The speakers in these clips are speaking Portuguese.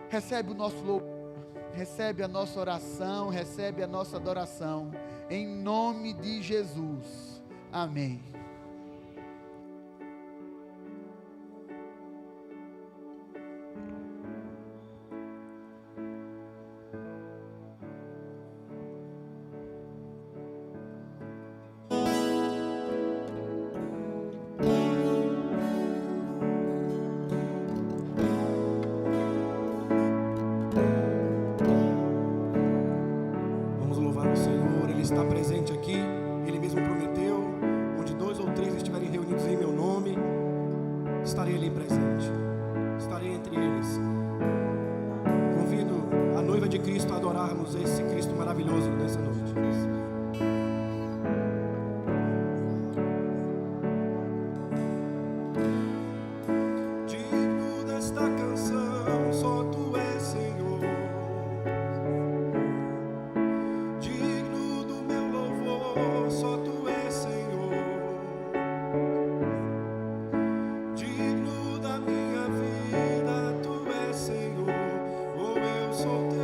Recebe o nosso louvor, recebe a nossa oração, recebe a nossa adoração, em nome de Jesus, amém. Está presente aqui, Ele mesmo prometeu, onde 2 ou 3 estiverem reunidos em meu nome, estarei ali presente, estarei entre eles. Convido a noiva de Cristo a adorarmos esse Cristo maravilhoso nessa noite. Digno desta canção, só Tu és Senhor. Só Tu és Senhor, digno da minha vida, Tu és Senhor, eu sou Teu.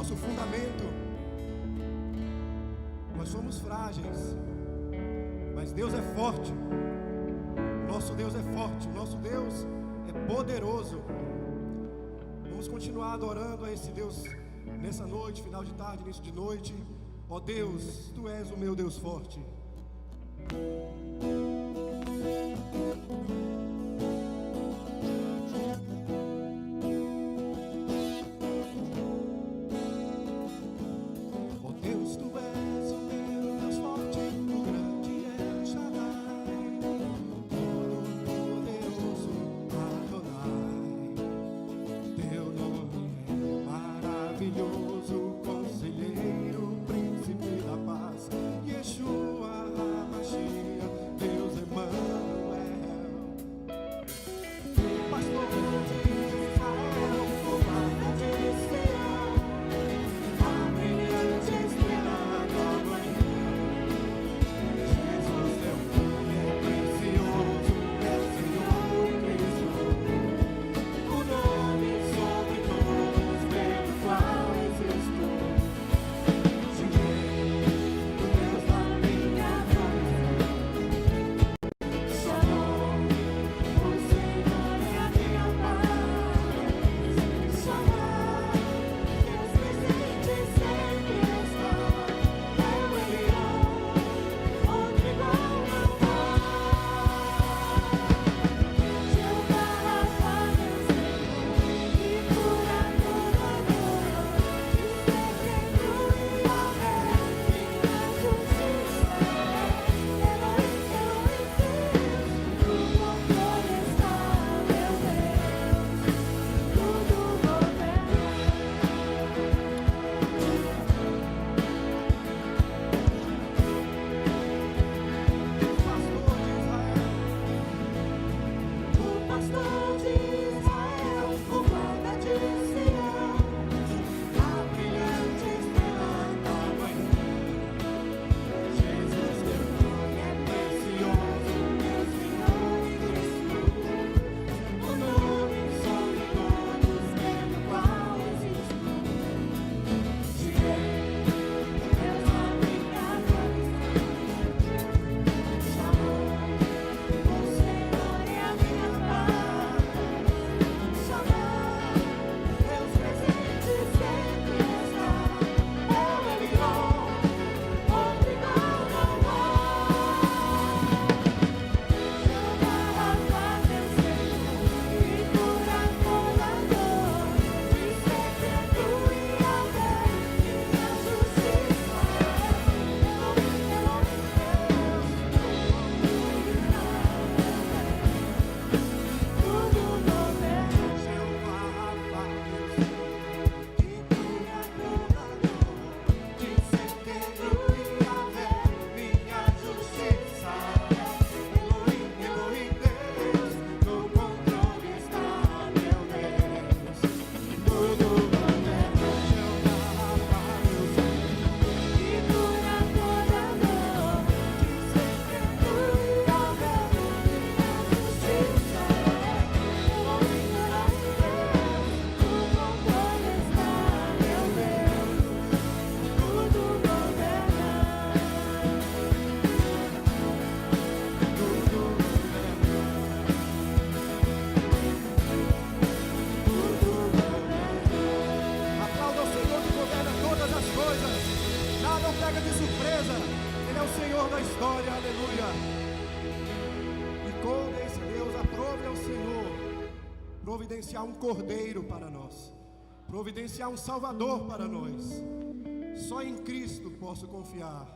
nosso fundamento. Nós somos frágeis, mas Deus é forte. Nosso Deus é forte, o nosso Deus é poderoso. Vamos continuar adorando a esse Deus nessa noite, final de tarde, início de noite. Ó Deus, Tu és o meu Deus forte. Providenciar um cordeiro para nós, providenciar um salvador para nós. Só em Cristo posso confiar.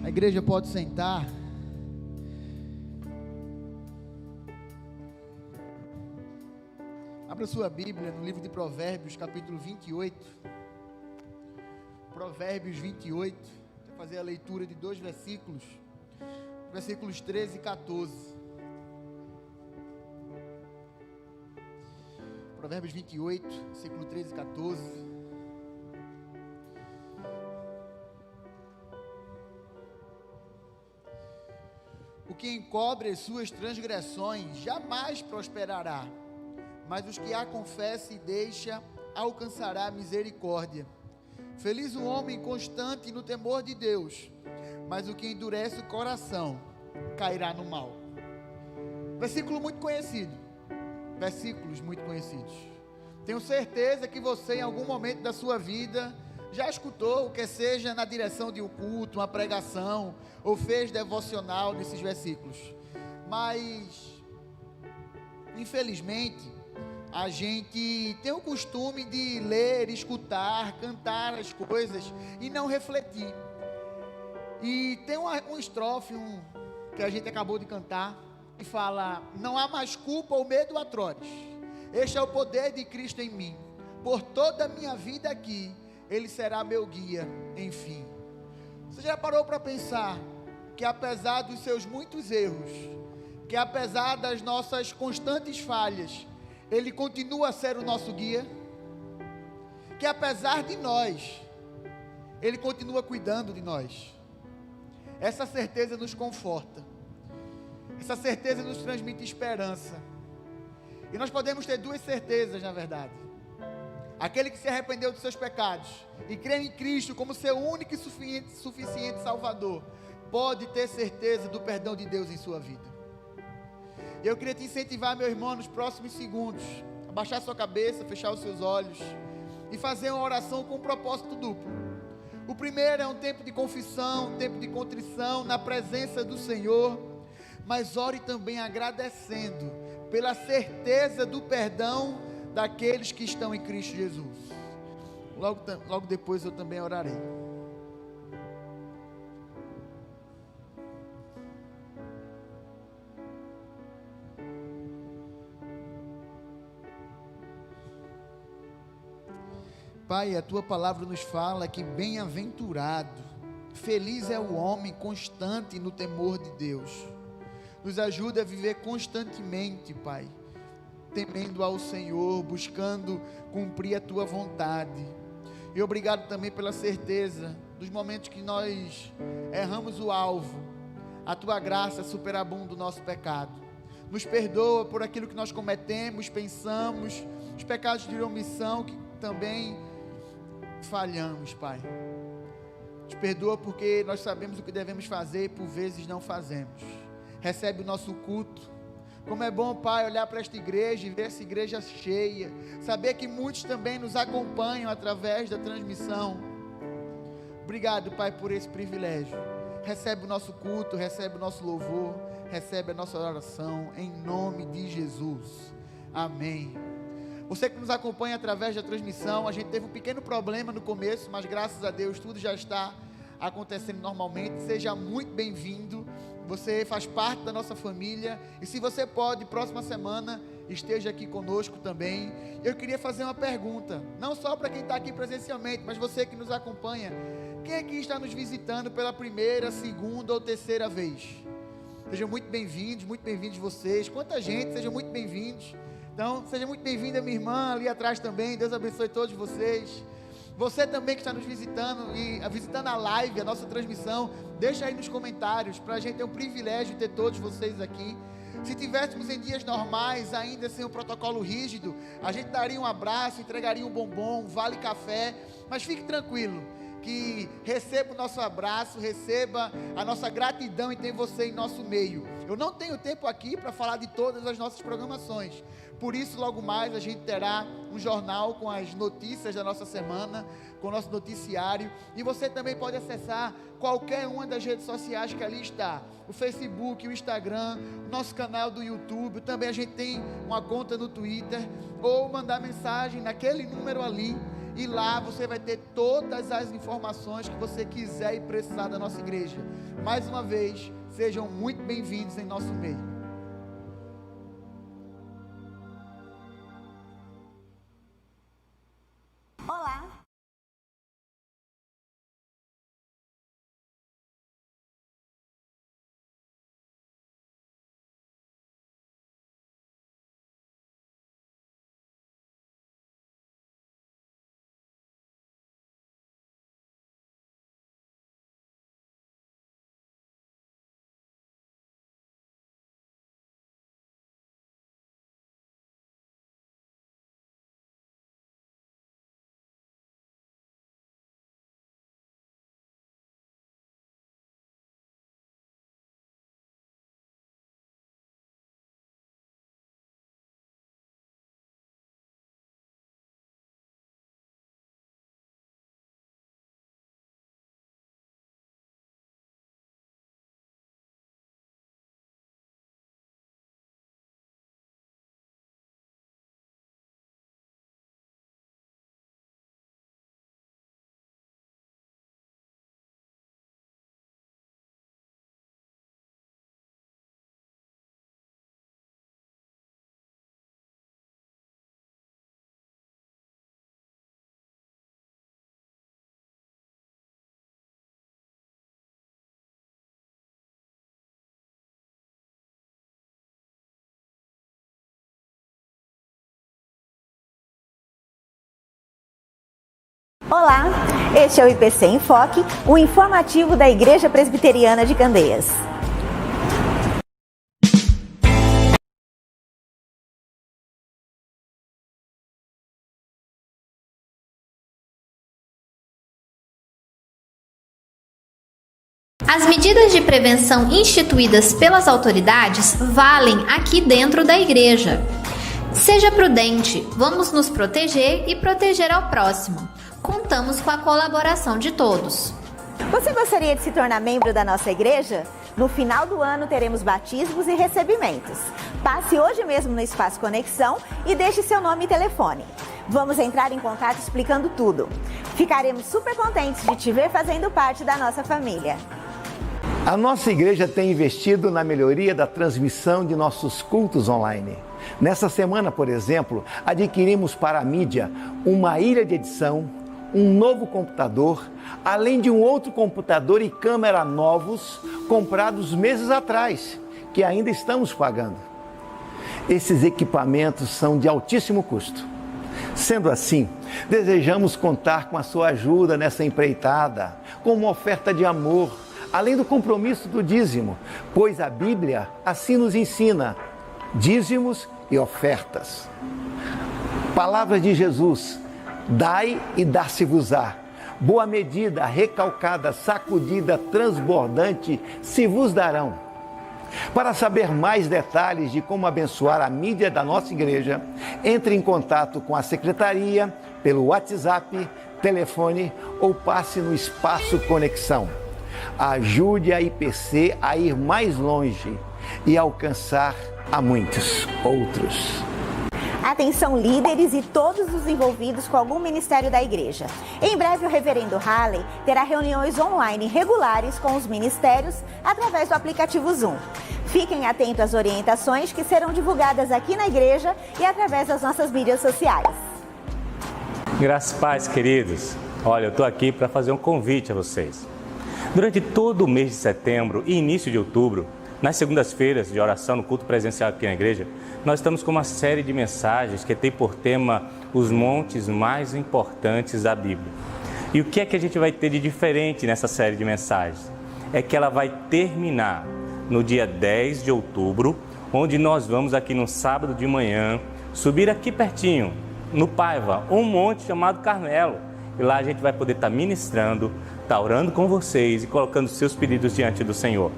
A igreja pode sentar. Abra sua Bíblia no livro de Provérbios, capítulo 28. Provérbios 28. Vou fazer a leitura de 2 versículos. Versículos 13 e 14. Provérbios 28, versículo 13 e 14. O que encobre as suas transgressões jamais prosperará, mas os que a confessa e deixa alcançará misericórdia. Feliz o homem constante no temor de Deus, mas o que endurece o coração cairá no mal. Versículo muito conhecido. Versículos muito conhecidos. Tenho certeza que você em algum momento da sua vida já escutou, quer seja na direção de um culto, uma pregação, ou fez devocional nesses versículos. Mas, infelizmente, a gente tem o costume de ler, escutar, cantar as coisas e não refletir. E tem um estrofe que a gente acabou de cantar, e fala: não há mais culpa ou medo atroz, este é o poder de Cristo em mim, por toda a minha vida aqui, Ele será meu guia, enfim. Você já parou para pensar que apesar dos seus muitos erros, que apesar das nossas constantes falhas, Ele continua a ser o nosso guia? Que apesar de nós, Ele continua cuidando de nós. Essa certeza nos conforta. Essa certeza nos transmite esperança. E nós podemos ter 2 certezas, na verdade. Aquele que se arrependeu dos seus pecados e crê em Cristo como seu único e suficiente Salvador, pode ter certeza do perdão de Deus em sua vida. E eu queria te incentivar, meu irmão, nos próximos segundos, a baixar sua cabeça, fechar os seus olhos e fazer uma oração com um propósito duplo. O primeiro é um tempo de confissão, um tempo de contrição na presença do Senhor, mas ore também agradecendo pela certeza do perdão daqueles que estão em Cristo Jesus. Logo depois eu também orarei. Pai, a Tua palavra nos fala que bem-aventurado, feliz é o homem constante no temor de Deus. Nos ajuda a viver constantemente, Pai, temendo ao Senhor, buscando cumprir a Tua vontade. E obrigado também pela certeza dos momentos que nós erramos o alvo. A Tua graça superabunda o nosso pecado. Nos perdoa por aquilo que nós cometemos, pensamos, os pecados de omissão que também falhamos, Pai. Nos perdoa porque nós sabemos o que devemos fazer e por vezes não fazemos. Recebe o nosso culto. Como é bom, Pai, olhar para esta igreja e ver essa igreja cheia, saber que muitos também nos acompanham através da transmissão. Obrigado, Pai, por esse privilégio. Recebe o nosso culto, recebe o nosso louvor, recebe a nossa oração, em nome de Jesus, amém. Você que nos acompanha através da transmissão, a gente teve um pequeno problema no começo, mas graças a Deus tudo já está acontecendo normalmente. Seja muito bem-vindo. Você faz parte da nossa família, e se você pode, próxima semana, esteja aqui conosco também. Eu queria fazer uma pergunta, não só para quem está aqui presencialmente, mas você que nos acompanha. Quem aqui está nos visitando pela primeira, segunda ou terceira vez? Sejam muito bem-vindos vocês. Quanta gente, sejam muito bem-vindos. Então, seja muito bem-vinda minha irmã ali atrás também. Deus abençoe todos vocês. Você também que está nos visitando e visitando a live, a nossa transmissão, deixa aí nos comentários, para a gente ter um privilégio de ter todos vocês aqui. Se tivéssemos em dias normais, ainda sem um protocolo rígido, a gente daria um abraço, entregaria um bombom, um vale café, mas fique tranquilo, que receba o nosso abraço, receba a nossa gratidão em ter você em nosso meio. Eu não tenho tempo aqui para falar de todas as nossas programações, por isso logo mais a gente terá um jornal com as notícias da nossa semana, com o nosso noticiário, e você também pode acessar qualquer uma das redes sociais que ali está, o Facebook, o Instagram, o nosso canal do YouTube, também a gente tem uma conta no Twitter, ou mandar mensagem naquele número ali, E lá você vai ter todas as informações que você quiser e precisar da nossa igreja. Mais uma vez, sejam muito bem-vindos em nosso meio. Olá! Olá, este é o IPC em Foque, o informativo da Igreja Presbiteriana de Candeias. As medidas de prevenção instituídas pelas autoridades valem aqui dentro da igreja. Seja prudente, vamos nos proteger e proteger ao próximo. Contamos com a colaboração de todos. Você gostaria de se tornar membro da nossa igreja? No final do ano teremos batismos e recebimentos. Passe hoje mesmo no Espaço Conexão e deixe seu nome e telefone. Vamos entrar em contato explicando tudo. Ficaremos super contentes de te ver fazendo parte da nossa família. A nossa igreja tem investido na melhoria da transmissão de nossos cultos online. Nessa semana, por exemplo, adquirimos para a mídia uma ilha de edição, um novo computador, além de um outro computador e câmera novos comprados meses atrás, que ainda estamos pagando. Esses equipamentos são de altíssimo custo. Sendo assim, desejamos contar com a sua ajuda nessa empreitada, com uma oferta de amor, além do compromisso do dízimo, pois a Bíblia assim nos ensina: dízimos e ofertas. Palavras de Jesus: dai e dar-se-vos-á. Boa medida, recalcada, sacudida, transbordante, se vos darão. Para saber mais detalhes de como abençoar a mídia da nossa igreja, entre em contato com a secretaria pelo WhatsApp, telefone ou passe no Espaço Conexão. Ajude a IPC a ir mais longe e alcançar a muitos outros. Atenção líderes e todos os envolvidos com algum ministério da igreja. Em breve o reverendo Halley terá reuniões online regulares com os ministérios através do aplicativo Zoom. Fiquem atentos às orientações que serão divulgadas aqui na igreja e através das nossas mídias sociais. Graças e paz, queridos. Olha, eu estou aqui para fazer um convite a vocês. Durante todo o mês de setembro e início de outubro, nas segundas-feiras de oração no culto presencial aqui na igreja, nós estamos com uma série de mensagens que tem por tema os montes mais importantes da Bíblia. E o que é que a gente vai ter de diferente nessa série de mensagens? É que ela vai terminar no dia 10 de outubro, onde nós vamos aqui no sábado de manhã, subir aqui pertinho, no Paiva, um monte chamado Carmelo. E lá a gente vai poder estar ministrando, estar orando com vocês e colocando seus pedidos diante do Senhor.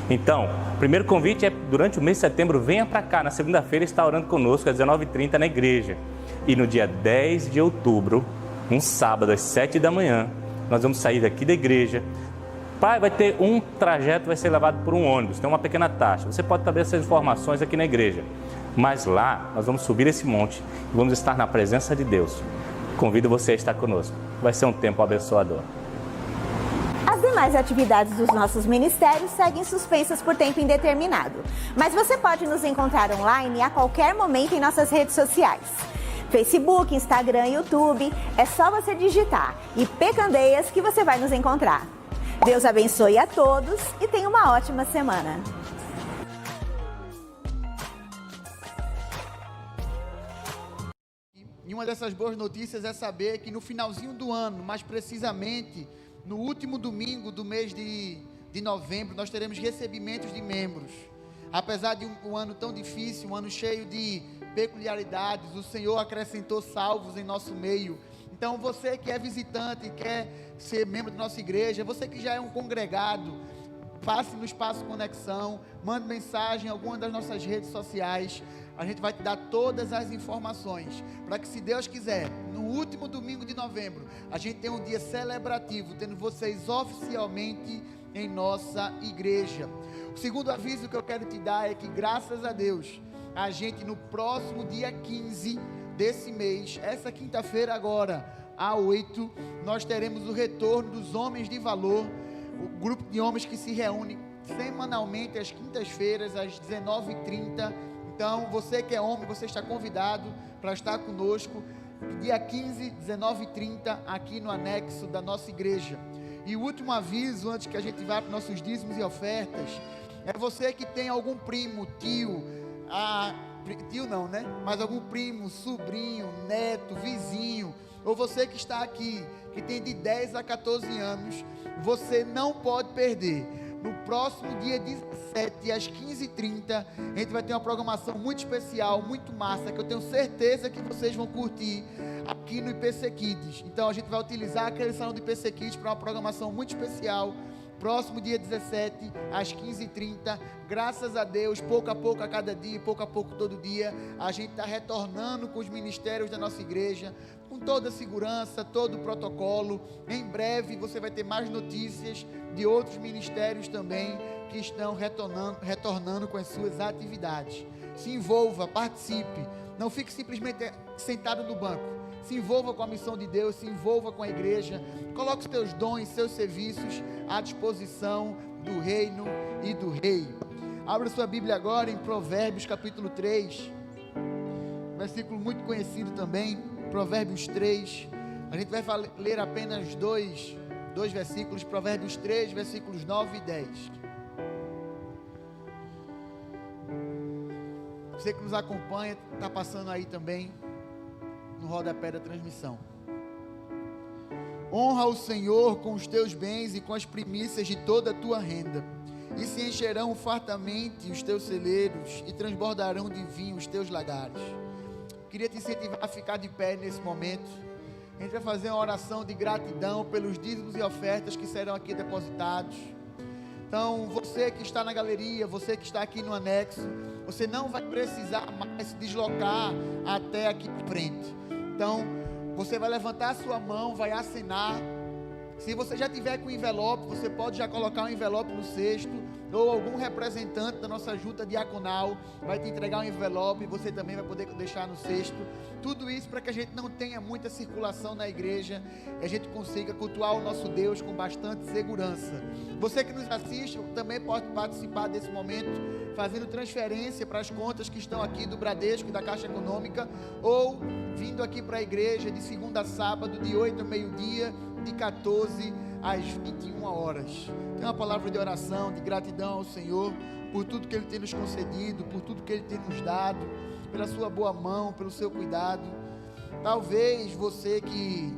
Então, o primeiro convite é, durante o mês de setembro, venha para cá, na segunda-feira, estar orando conosco às 19h30 na igreja. E no dia 10 de outubro, um sábado, às 7 da manhã, nós vamos sair daqui da igreja. Vai ter um trajeto, vai ser levado por um ônibus, tem uma pequena taxa. Você pode saber essas informações aqui na igreja. Mas lá, nós vamos subir esse monte e vamos estar na presença de Deus, convido você a estar conosco. Vai ser um tempo abençoador. As demais atividades dos nossos ministérios seguem suspensas por tempo indeterminado, mas você pode nos encontrar online a qualquer momento em nossas redes sociais. Facebook, Instagram, YouTube, é só você digitar IP Candeias que você vai nos encontrar. Deus abençoe a todos e tenha uma ótima semana. E uma dessas boas notícias é saber que no finalzinho do ano, mais precisamente no último domingo do mês de novembro, nós teremos recebimentos de membros. Apesar de um ano tão difícil, um ano cheio de peculiaridades, o Senhor acrescentou salvos em nosso meio. Então você que é visitante e quer ser membro da nossa igreja, você que já é um congregado, passe no Espaço Conexão, mande mensagem em alguma das nossas redes sociais. A gente vai te dar todas as informações, para que, se Deus quiser, no último domingo de novembro, a gente tenha um dia celebrativo, tendo vocês oficialmente em nossa igreja. O segundo aviso que eu quero te dar é que, graças a Deus, a gente no próximo dia 15 desse mês, essa quinta-feira agora, às 8, nós teremos o retorno dos Homens de Valor, o grupo de homens que se reúne semanalmente às quintas-feiras, às 19h30. Então, você que é homem, você está convidado para estar conosco, dia 15, 19h30, aqui no anexo da nossa igreja. E o último aviso, antes que a gente vá para os nossos dízimos e ofertas, é você que tem algum primo, tio não, né? Mas algum primo, sobrinho, neto, vizinho, ou você que está aqui, que tem de 10 a 14 anos, você não pode perder. No próximo dia 17, às 15h30, a gente vai ter uma programação muito especial, muito massa, que eu tenho certeza que vocês vão curtir aqui no IPC Kids. Então a gente vai utilizar aquele salão do IPC Kids para uma programação muito especial. Próximo dia 17, às 15h30, graças a Deus, pouco a pouco a cada dia, pouco a pouco todo dia, a gente está retornando com os ministérios da nossa igreja, com toda a segurança, todo o protocolo. Em breve você vai ter mais notícias de outros ministérios também, que estão retornando com as suas atividades. Se envolva, participe, não fique simplesmente sentado no banco. Se envolva com a missão de Deus, se envolva com a igreja, coloque os teus dons, seus serviços à disposição do reino e do rei. Abra sua Bíblia agora em Provérbios capítulo 3, versículo muito conhecido também, Provérbios 3, a gente vai ler apenas dois versículos, Provérbios 3, versículos 9 e 10. Você que nos acompanha, está passando aí também no rodapé da transmissão. Honra o Senhor com os teus bens e com as primícias de toda a tua renda, e se encherão fartamente os teus celeiros e transbordarão de vinho os teus lagares. Queria te incentivar a ficar de pé nesse momento. A gente vai fazer uma oração de gratidão pelos dízimos e ofertas que serão aqui depositados. Então, você que está na galeria, você que está aqui no anexo, você não vai precisar mais se deslocar até aqui de frente. Então, você vai levantar a sua mão, vai assinar. Se você já tiver com envelope, você pode já colocar um envelope no cesto, ou algum representante da nossa junta diaconal vai te entregar um envelope, e você também vai poder deixar no cesto. Tudo isso para que a gente não tenha muita circulação na igreja, e a gente consiga cultuar o nosso Deus com bastante segurança. Você que nos assiste também pode participar desse momento, fazendo transferência para as contas que estão aqui do Bradesco e da Caixa Econômica, ou vindo aqui para a igreja de segunda a sábado, de 8 ao meio-dia, de 14 às 21 horas. Tem uma palavra de oração, de gratidão ao Senhor, por tudo que Ele tem nos concedido, por tudo que Ele tem nos dado, pela sua boa mão, pelo seu cuidado. Talvez você que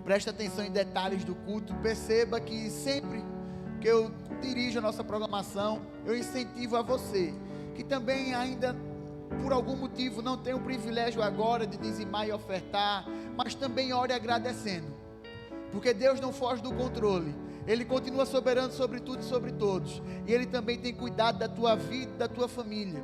presta atenção em detalhes do culto, perceba que sempre que eu dirijo a nossa programação, eu incentivo a você, que também ainda por algum motivo não tem o privilégio agora de dizimar e ofertar, mas também ore agradecendo, porque Deus não foge do controle. Ele continua soberano sobre tudo e sobre todos, e Ele também tem cuidado da tua vida e da tua família.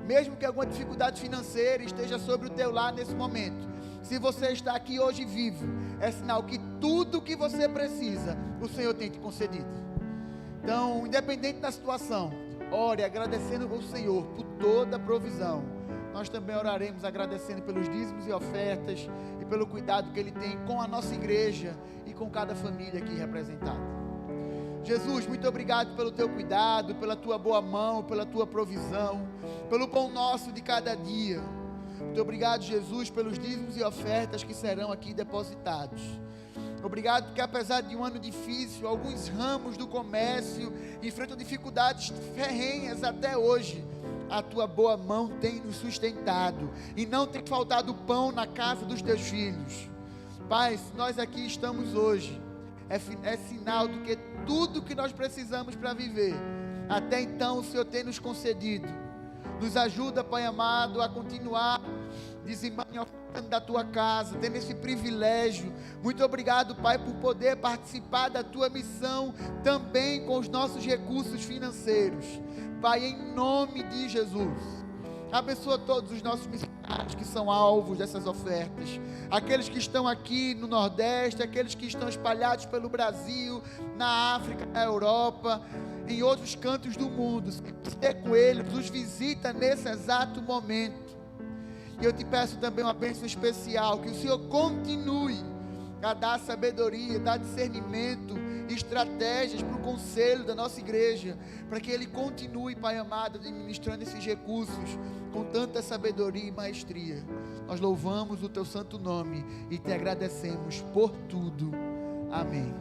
Mesmo que alguma dificuldade financeira esteja sobre o teu lar nesse momento, se você está aqui hoje vivo, é sinal que tudo o que você precisa, o Senhor tem te concedido. Então, independente da situação, ore agradecendo ao Senhor por toda a provisão, nós também oraremos agradecendo pelos dízimos e ofertas e pelo cuidado que Ele tem com a nossa igreja e com cada família aqui representada. Jesus, muito obrigado pelo Teu cuidado, pela Tua boa mão, pela Tua provisão, pelo pão nosso de cada dia. Muito obrigado, Jesus, pelos dízimos e ofertas que serão aqui depositados. Obrigado porque apesar de um ano difícil, alguns ramos do comércio enfrentam dificuldades ferrenhas até hoje. A Tua boa mão tem nos sustentado e não tem faltado pão na casa dos Teus filhos. Pai, se nós aqui estamos hoje, é sinal do que tudo que nós precisamos para viver, até então o Senhor tem nos concedido. Nos ajuda, Pai amado, a continuar dizimando e ofertando da Tua casa, tendo esse privilégio. Muito obrigado, Pai, por poder participar da Tua missão também com os nossos recursos financeiros. Pai, em nome de Jesus, abençoa todos os nossos missionários que são alvos dessas ofertas, aqueles que estão aqui no Nordeste, aqueles que estão espalhados pelo Brasil, na África, na Europa, em outros cantos do mundo. Esteja com eles, os visita nesse exato momento. E eu te peço também uma bênção especial, que o Senhor continue a dar sabedoria, dar discernimento, estratégias para o conselho da nossa igreja, para que ele continue, Pai amado, administrando esses recursos com tanta sabedoria e maestria. Nós louvamos o Teu santo nome e te agradecemos por tudo. Amém.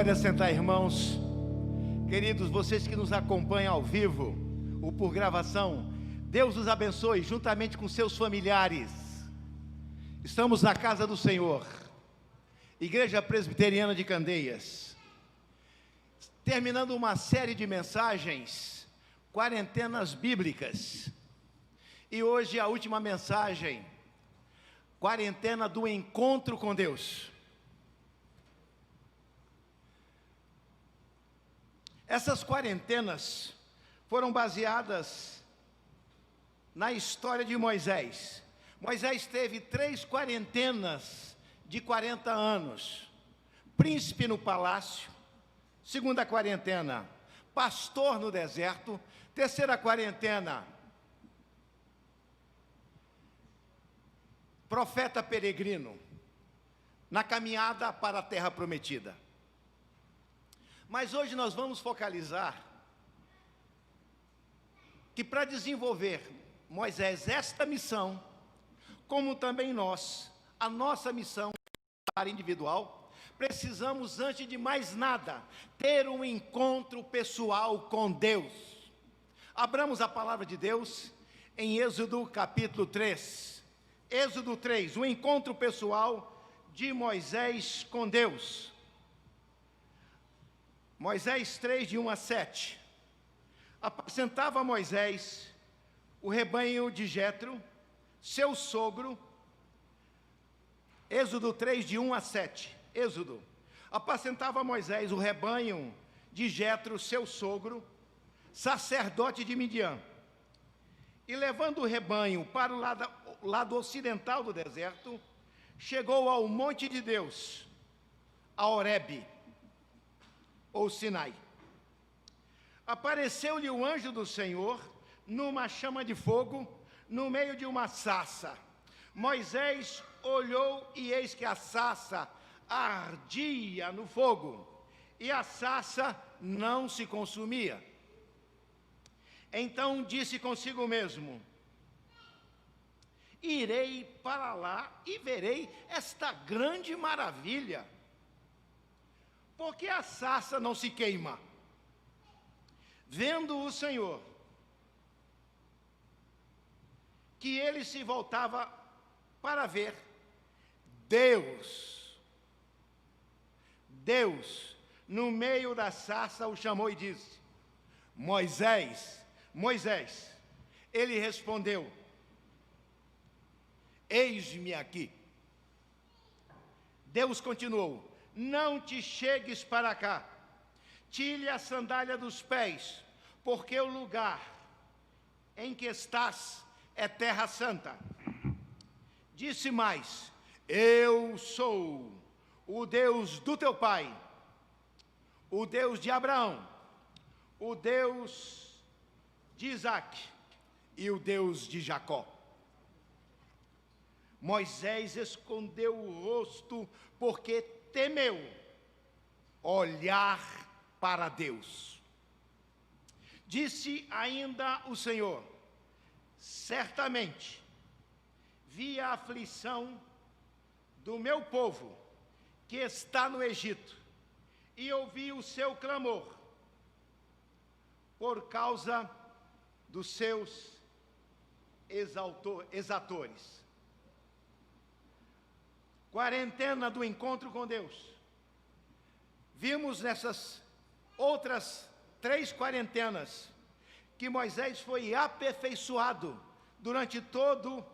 Pode assentar, irmãos. Queridos, vocês que nos acompanham ao vivo ou por gravação, Deus os abençoe juntamente com seus familiares. Estamos na casa do Senhor, Igreja Presbiteriana de Candeias, terminando uma série de mensagens, quarentenas bíblicas. E hoje a última mensagem, quarentena do encontro com Deus. Essas quarentenas foram baseadas na história de Moisés. Moisés teve 3 quarentenas de 40 anos. Príncipe no palácio. Segunda quarentena, pastor no deserto. Terceira quarentena, profeta peregrino, na caminhada para a terra prometida. Mas hoje nós vamos focalizar que para desenvolver Moisés esta missão, como também nós, a nossa missão individual, precisamos, antes de mais nada, ter um encontro pessoal com Deus. Abramos a palavra de Deus em Êxodo capítulo 3. Êxodo 3, o encontro pessoal de Moisés com Deus. Moisés 3, de 1 a 7. Apacentava Moisés o rebanho de Jetro, seu sogro. Êxodo 3, de 1 a 7. Êxodo. Apacentava Moisés o rebanho de Jetro, seu sogro, sacerdote de Midian. E levando o rebanho para o lado ocidental do deserto, chegou ao monte de Deus, a Horebe, ou Sinai. Apareceu-lhe o anjo do Senhor numa chama de fogo, no meio de uma sarça. Moisés olhou e eis que a sarça ardia no fogo, e a sarça não se consumia. Então disse consigo mesmo: irei para lá e verei esta grande maravilha. Porque a sarça não se queima? Vendo o Senhor que ele se voltava para ver, Deus, no meio da sarça, o chamou e disse: Moisés, Moisés. Ele respondeu: eis-me aqui. Deus continuou: não te chegues para cá, tire a sandália dos pés, porque o lugar em que estás é terra santa. Disse mais: eu sou o Deus do teu pai, o Deus de Abraão, o Deus de Isaque e o Deus de Jacó. Moisés escondeu o rosto porque temeu olhar para Deus. Disse ainda o Senhor: certamente vi a aflição do meu povo que está no Egito, e ouvi o seu clamor por causa dos seus exatores. Quarentena do encontro com Deus. Vimos nessas outras 3 quarentenas que Moisés foi aperfeiçoado durante todo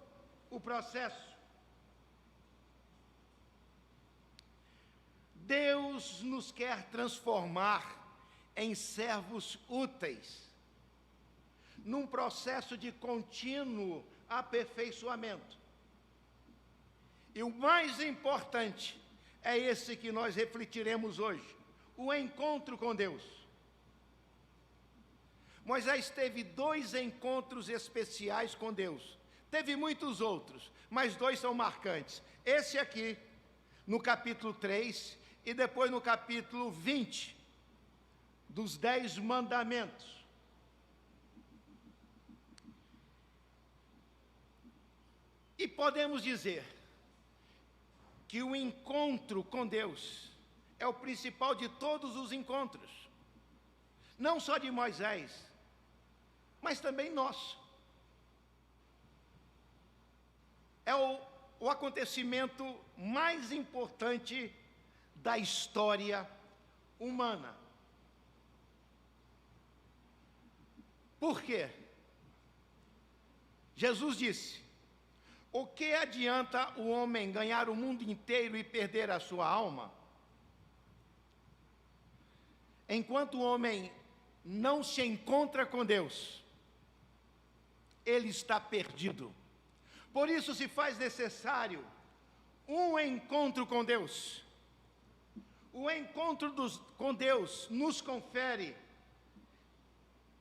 o processo. Deus nos quer transformar em servos úteis, num processo de contínuo aperfeiçoamento. E o mais importante é esse que nós refletiremos hoje: o encontro com Deus. Moisés teve 2 encontros especiais com Deus. Teve muitos outros, mas 2 são marcantes. Esse aqui, no capítulo 3, e depois no capítulo 20, dos 10 mandamentos. E podemos dizer que o encontro com Deus é o principal de todos os encontros, não só de Moisés, mas também nosso. É o acontecimento mais importante da história humana. Por quê? Jesus disse: o que adianta o homem ganhar o mundo inteiro e perder a sua alma? Enquanto o homem não se encontra com Deus, ele está perdido. Por isso se faz necessário um encontro com Deus. O encontro com Deus nos confere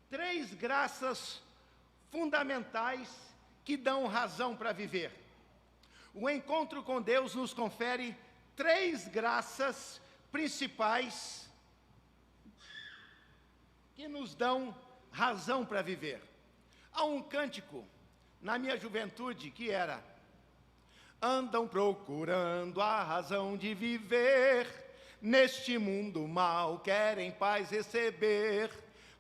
3 graças fundamentais que dão razão para viver. O encontro com Deus nos confere 3 graças principais que nos dão razão para viver. Há um cântico na minha juventude que era: andam procurando a razão de viver, neste mundo mal querem paz receber,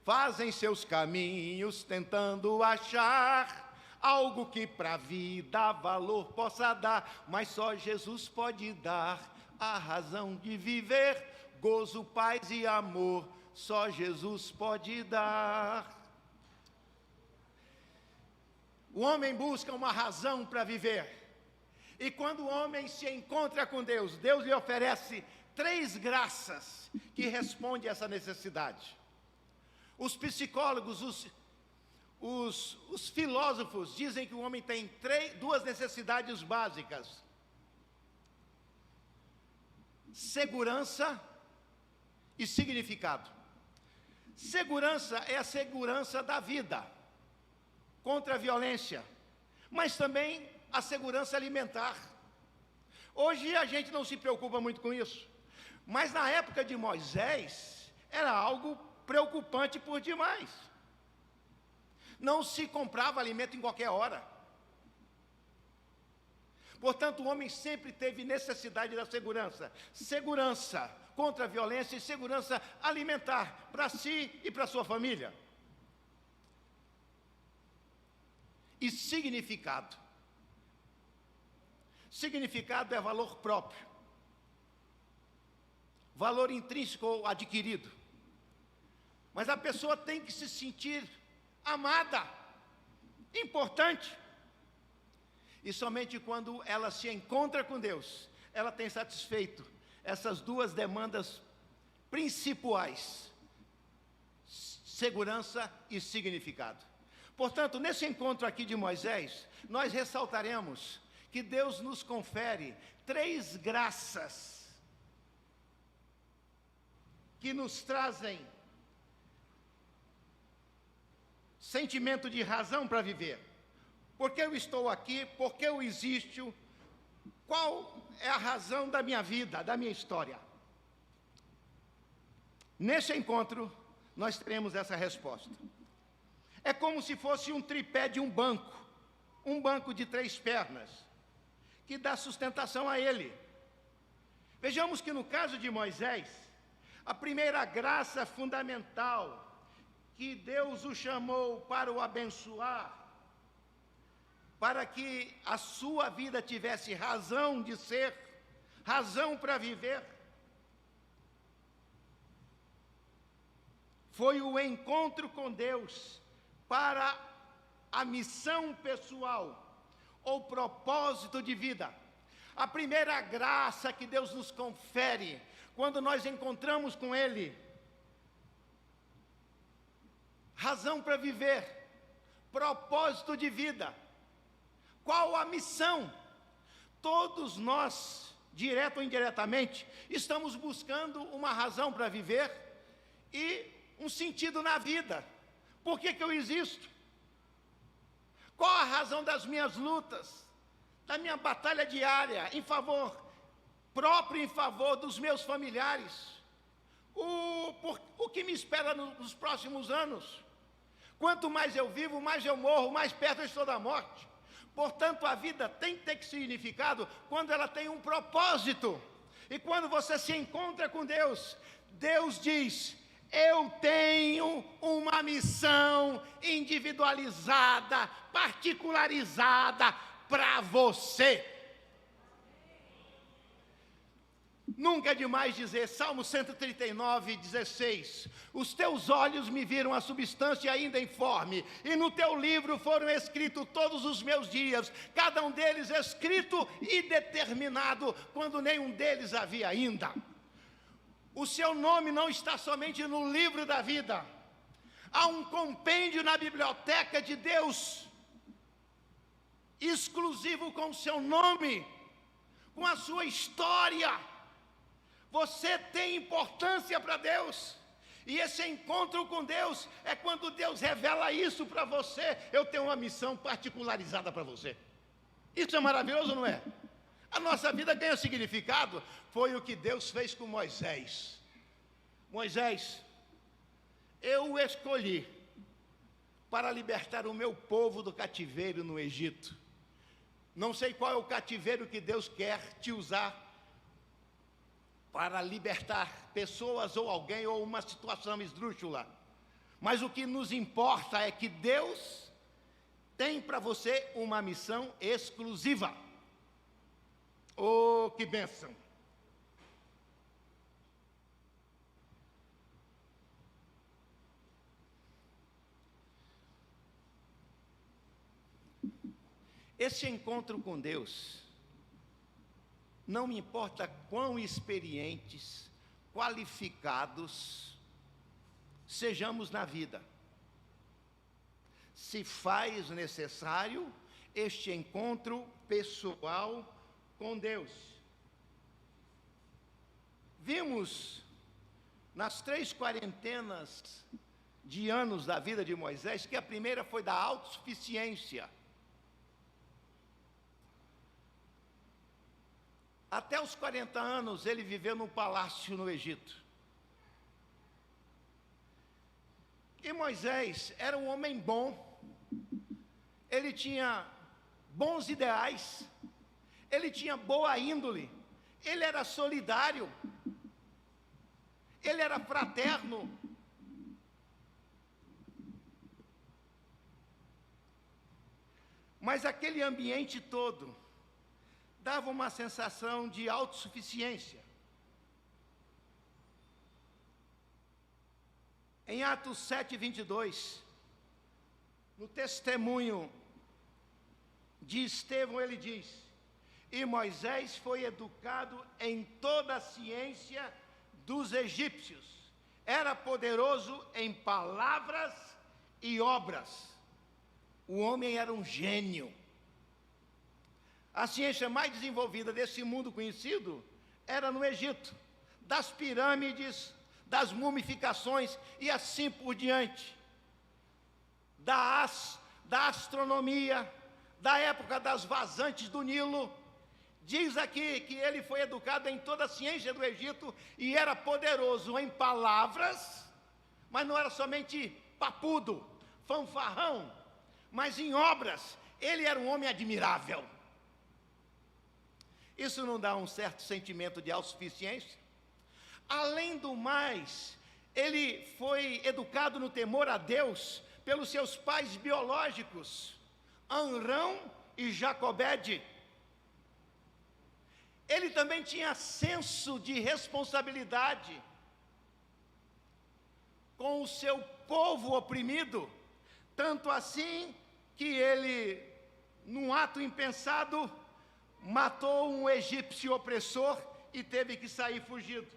fazem seus caminhos tentando achar algo que para a vida valor possa dar, mas só Jesus pode dar a razão de viver, gozo, paz e amor, só Jesus pode dar. O homem busca uma razão para viver, e quando o homem se encontra com Deus, Deus lhe oferece 3 graças que respondem a essa necessidade. Os psicólogos, os filósofos dizem que o homem tem 2 necessidades básicas: segurança e significado. Segurança é a segurança da vida contra a violência, mas também a segurança alimentar. Hoje a gente não se preocupa muito com isso, mas na época de Moisés era algo preocupante por demais. Não se comprava alimento em qualquer hora. Portanto, o homem sempre teve necessidade da segurança. Segurança contra a violência e segurança alimentar para si e para sua família. E significado. Significado é valor próprio, valor intrínseco ou adquirido. Mas a pessoa tem que se sentir amada, importante. E somente quando ela se encontra com Deus, ela tem satisfeito essas 2 demandas principais: segurança e significado. Portanto, nesse encontro aqui de Moisés, nós ressaltaremos que Deus nos confere 3 graças que nos trazem sentimento de razão para viver. Por que eu estou aqui? Por que eu existo? Qual é a razão da minha vida, da minha história? Nesse encontro, nós teremos essa resposta. É como se fosse um tripé de um banco de 3 pernas, que dá sustentação a ele. Vejamos que no caso de Moisés, a primeira graça fundamental que Deus o chamou para o abençoar, para que a sua vida tivesse razão de ser, razão para viver, foi o encontro com Deus para a missão pessoal ou propósito de vida. A primeira graça que Deus nos confere quando nós encontramos com Ele, razão para viver, propósito de vida. Qual a missão? Todos nós, direto ou indiretamente, estamos buscando uma razão para viver e um sentido na vida. Por que eu existo? Qual a razão das minhas lutas, da minha batalha diária em favor próprio, em favor dos meus familiares? O que me espera nos próximos anos? Quanto mais eu vivo, mais eu morro, mais perto eu estou da morte. Portanto, a vida tem que ter significado quando ela tem um propósito. E quando você se encontra com Deus, Deus diz: eu tenho uma missão individualizada, particularizada para você. Nunca é demais dizer, Salmo 139, 16: os teus olhos me viram a substância ainda informe, e no teu livro foram escritos todos os meus dias, cada um deles escrito e determinado, quando nenhum deles havia ainda. O seu nome não está somente no livro da vida, há um compêndio na biblioteca de Deus, exclusivo com o seu nome, com a sua história. Você tem importância para Deus, e esse encontro com Deus é quando Deus revela isso para você. Eu tenho uma missão particularizada para você. Isso é maravilhoso, não é? A nossa vida ganha significado. Foi o que Deus fez com Moisés. Moisés, eu o escolhi para libertar o meu povo do cativeiro no Egito. Não sei qual é o cativeiro que Deus quer te usar para libertar pessoas ou alguém ou uma situação esdrúxula. Mas o que nos importa é que Deus tem para você uma missão exclusiva. Oh, que bênção! Esse encontro com Deus, não me importa quão experientes, qualificados sejamos na vida, se faz necessário este encontro pessoal com Deus. Vimos nas 3 quarentenas de anos da vida de Moisés que a primeira foi da autossuficiência. Até os 40 anos ele viveu num palácio no Egito. E Moisés era um homem bom, ele tinha bons ideais, ele tinha boa índole, ele era solidário, ele era fraterno. Mas aquele ambiente todo dava uma sensação de autossuficiência. Em Atos 7, 22, no testemunho de Estevão, ele diz: e Moisés foi educado em toda a ciência dos egípcios, era poderoso em palavras e obras. O homem era um gênio. A ciência mais desenvolvida desse mundo conhecido era no Egito, das pirâmides, das mumificações e assim por diante, da astronomia, da época das vazantes do Nilo. Diz aqui que ele foi educado em toda a ciência do Egito e era poderoso em palavras, mas não era somente papudo, fanfarrão, mas em obras. Ele era um homem admirável. Isso não dá um certo sentimento de autossuficiência? Além do mais, ele foi educado no temor a Deus pelos seus pais biológicos, Amrão e Jacobede. Ele também tinha senso de responsabilidade com o seu povo oprimido, tanto assim que ele, num ato impensado, matou um egípcio opressor e teve que sair fugido.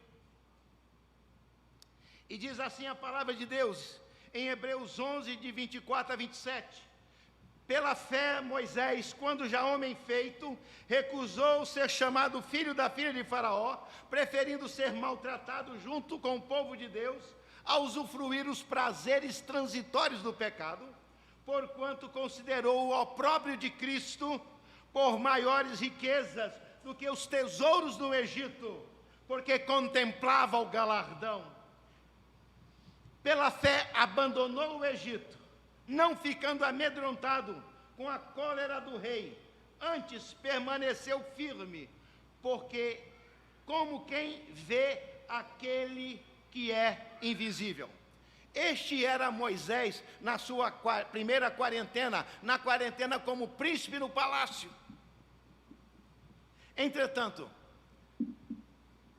E diz assim a palavra de Deus, em Hebreus 11, de 24 a 27. Pela fé, Moisés, quando já homem feito, recusou ser chamado filho da filha de Faraó, preferindo ser maltratado junto com o povo de Deus, a usufruir os prazeres transitórios do pecado, porquanto considerou o opróbrio de Cristo por maiores riquezas do que os tesouros do Egito, porque contemplava o galardão. Pela fé abandonou o Egito, não ficando amedrontado com a cólera do rei, antes permaneceu firme, porque como quem vê aquele que é invisível. Este era Moisés na sua primeira quarentena, na quarentena como príncipe no palácio. Entretanto,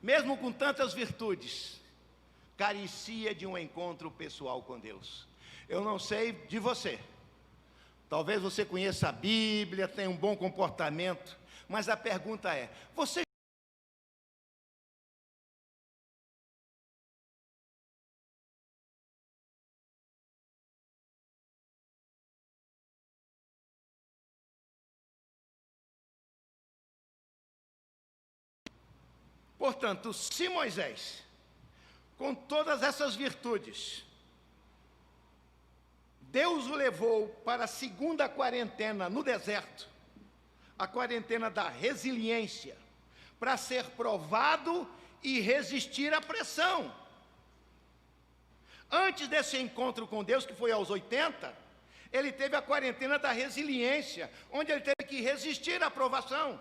mesmo com tantas virtudes, carecia de um encontro pessoal com Deus. Eu não sei de você, talvez você conheça a Bíblia, tenha um bom comportamento, mas a pergunta é, você Portanto, se Moisés, com todas essas virtudes, Deus o levou para a segunda quarentena no deserto, a quarentena da resiliência, para ser provado e resistir à pressão. Antes desse encontro com Deus, que foi aos 80, ele teve a quarentena da resiliência, onde ele teve que resistir à provação.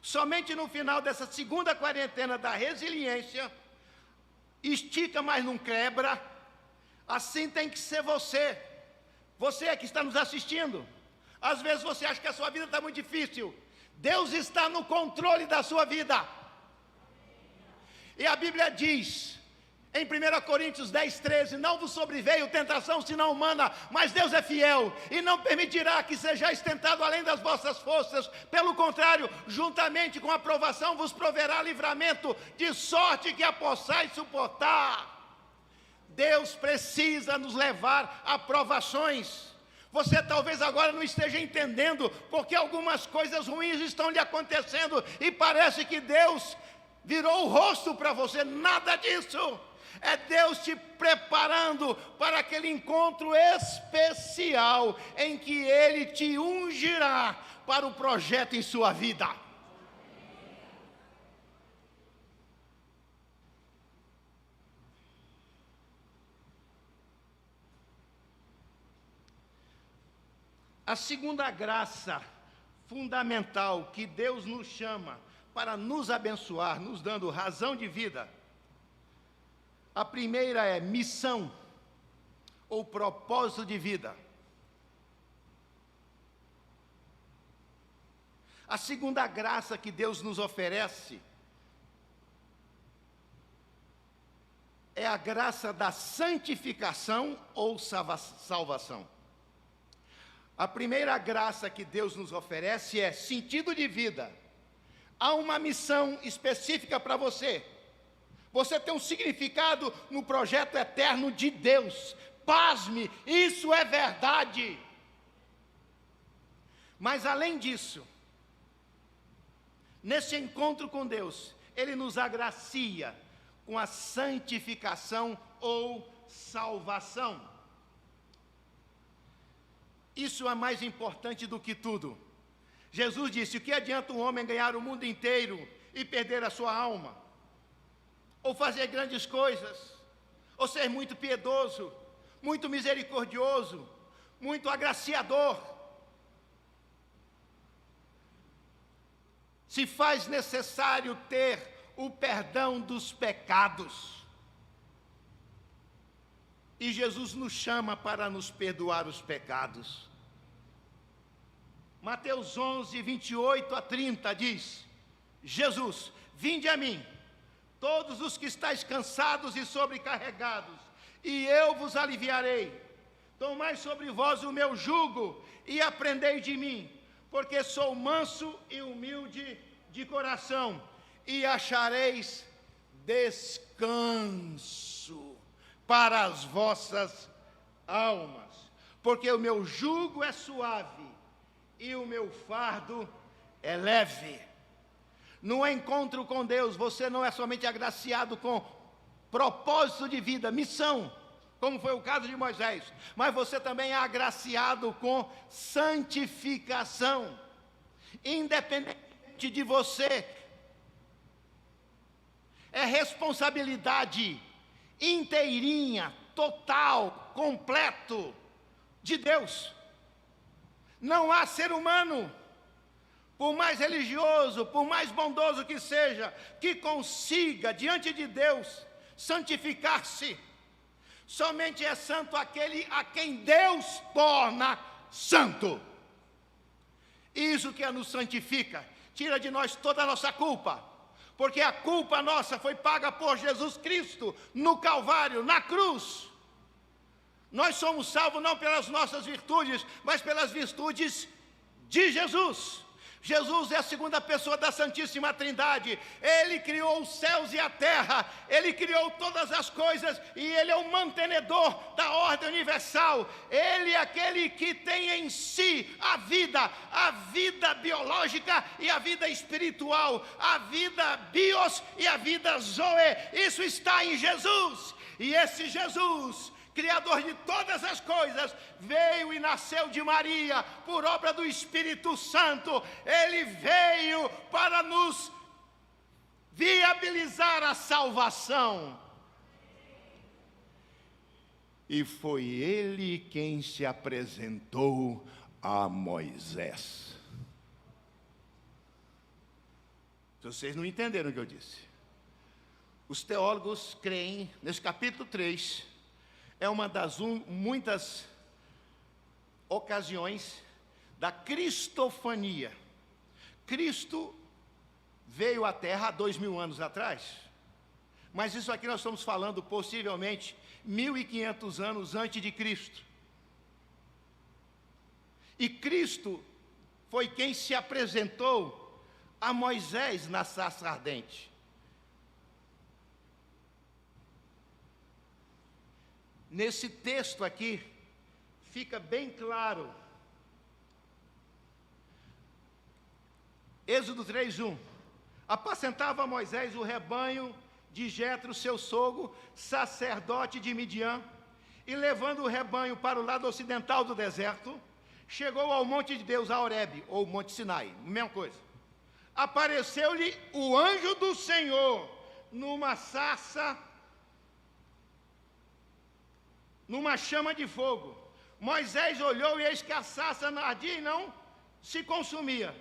Somente no final dessa segunda quarentena da resiliência, estica, mas não quebra, assim tem que ser você. Você que está nos assistindo, às vezes você acha que a sua vida está muito difícil. Deus está no controle da sua vida. E a Bíblia diz, em 1 Coríntios 10, 13, não vos sobreveio tentação senão humana, mas Deus é fiel, e não permitirá que sejais tentado além das vossas forças. Pelo contrário, juntamente com a provação vos proverá livramento, de sorte que a possais suportar. Deus precisa nos levar a provações. Você talvez agora não esteja entendendo, porque algumas coisas ruins estão lhe acontecendo, e parece que Deus virou o rosto para você. Nada disso. É Deus te preparando para aquele encontro especial em que Ele te ungirá para o projeto em sua vida. A segunda graça fundamental que Deus nos chama para nos abençoar, nos dando razão de vida. A primeira é missão, ou propósito de vida. A segunda graça que Deus nos oferece é a graça da santificação ou salvação. A primeira graça que Deus nos oferece é sentido de vida. Há uma missão específica para você. Você tem um significado no projeto eterno de Deus. Pasme, isso é verdade. Mas além disso, nesse encontro com Deus, Ele nos agracia com a santificação ou salvação. Isso é mais importante do que tudo. Jesus disse, o que adianta um homem ganhar o mundo inteiro e perder a sua alma? Ou fazer grandes coisas, ou ser muito piedoso, muito misericordioso, muito agraciador. Se faz necessário ter o perdão dos pecados. E Jesus nos chama para nos perdoar os pecados. Mateus 11, 28 a 30 diz, Jesus, vinde a mim, todos os que estáis cansados e sobrecarregados, e eu vos aliviarei. Tomai sobre vós o meu jugo e aprendei de mim, porque sou manso e humilde de coração, e achareis descanso para as vossas almas, porque o meu jugo é suave e o meu fardo é leve. No encontro com Deus, você não é somente agraciado com propósito de vida, missão, como foi o caso de Moisés, mas você também é agraciado com santificação. Independente de você, é responsabilidade inteirinha, total, completo de Deus. Não há ser humano por mais religioso, por mais bondoso que seja, que consiga diante de Deus santificar-se. Somente é santo aquele a quem Deus torna santo. Isso que nos santifica, tira de nós toda a nossa culpa, porque a culpa nossa foi paga por Jesus Cristo no Calvário, na cruz. Nós somos salvos não pelas nossas virtudes, mas pelas virtudes de Jesus. Jesus é a segunda pessoa da Santíssima Trindade. Ele criou os céus e a terra, Ele criou todas as coisas e Ele é o mantenedor da ordem universal. Ele é aquele que tem em si a vida biológica e a vida espiritual, a vida bios e a vida zoe. Isso está em Jesus. E esse Jesus, Criador de todas as coisas, veio e nasceu de Maria por obra do Espírito Santo. Ele veio para nos viabilizar a salvação. E foi Ele quem se apresentou a Moisés. Vocês não entenderam o que eu disse. Os teólogos creem, nesse capítulo 3, é uma das muitas ocasiões da cristofania. Cristo veio à Terra há 2000 anos atrás, mas isso aqui nós estamos falando possivelmente 1500 anos antes de Cristo. E Cristo foi quem se apresentou a Moisés na sarça ardente. Nesse texto aqui, fica bem claro. Êxodo 3:1. Apacentava Moisés o rebanho de Jetro, seu sogro, sacerdote de Midian, e levando o rebanho para o lado ocidental do deserto, chegou ao monte de Deus, a Horebe, ou Monte Sinai, mesma coisa. Apareceu-lhe o anjo do Senhor numa sarça, numa chama de fogo. Moisés olhou e eis que a sarça ardia e não se consumia.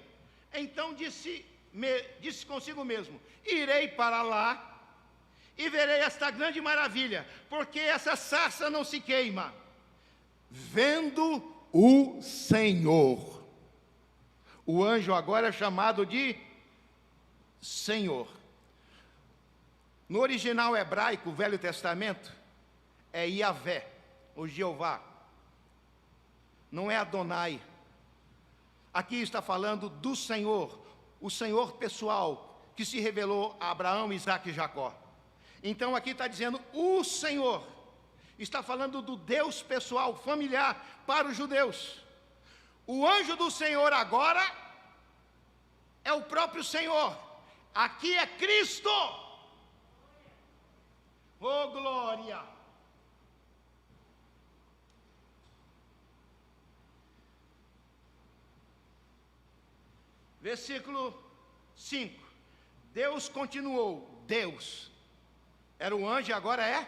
Então disse consigo mesmo: irei para lá e verei esta grande maravilha, porque essa sarça não se queima. Vendo o Senhor. O anjo agora é chamado de Senhor. No original hebraico, Velho Testamento, é Yahvé, o Jeová, não é Adonai. Aqui está falando do Senhor, o Senhor pessoal, que se revelou a Abraão, Isaque e Jacó. Então aqui está dizendo o Senhor, está falando do Deus pessoal, familiar para os judeus. O anjo do Senhor agora é o próprio Senhor, aqui é Cristo. Oh glória! Versículo 5. Deus continuou. Deus era o anjo e agora é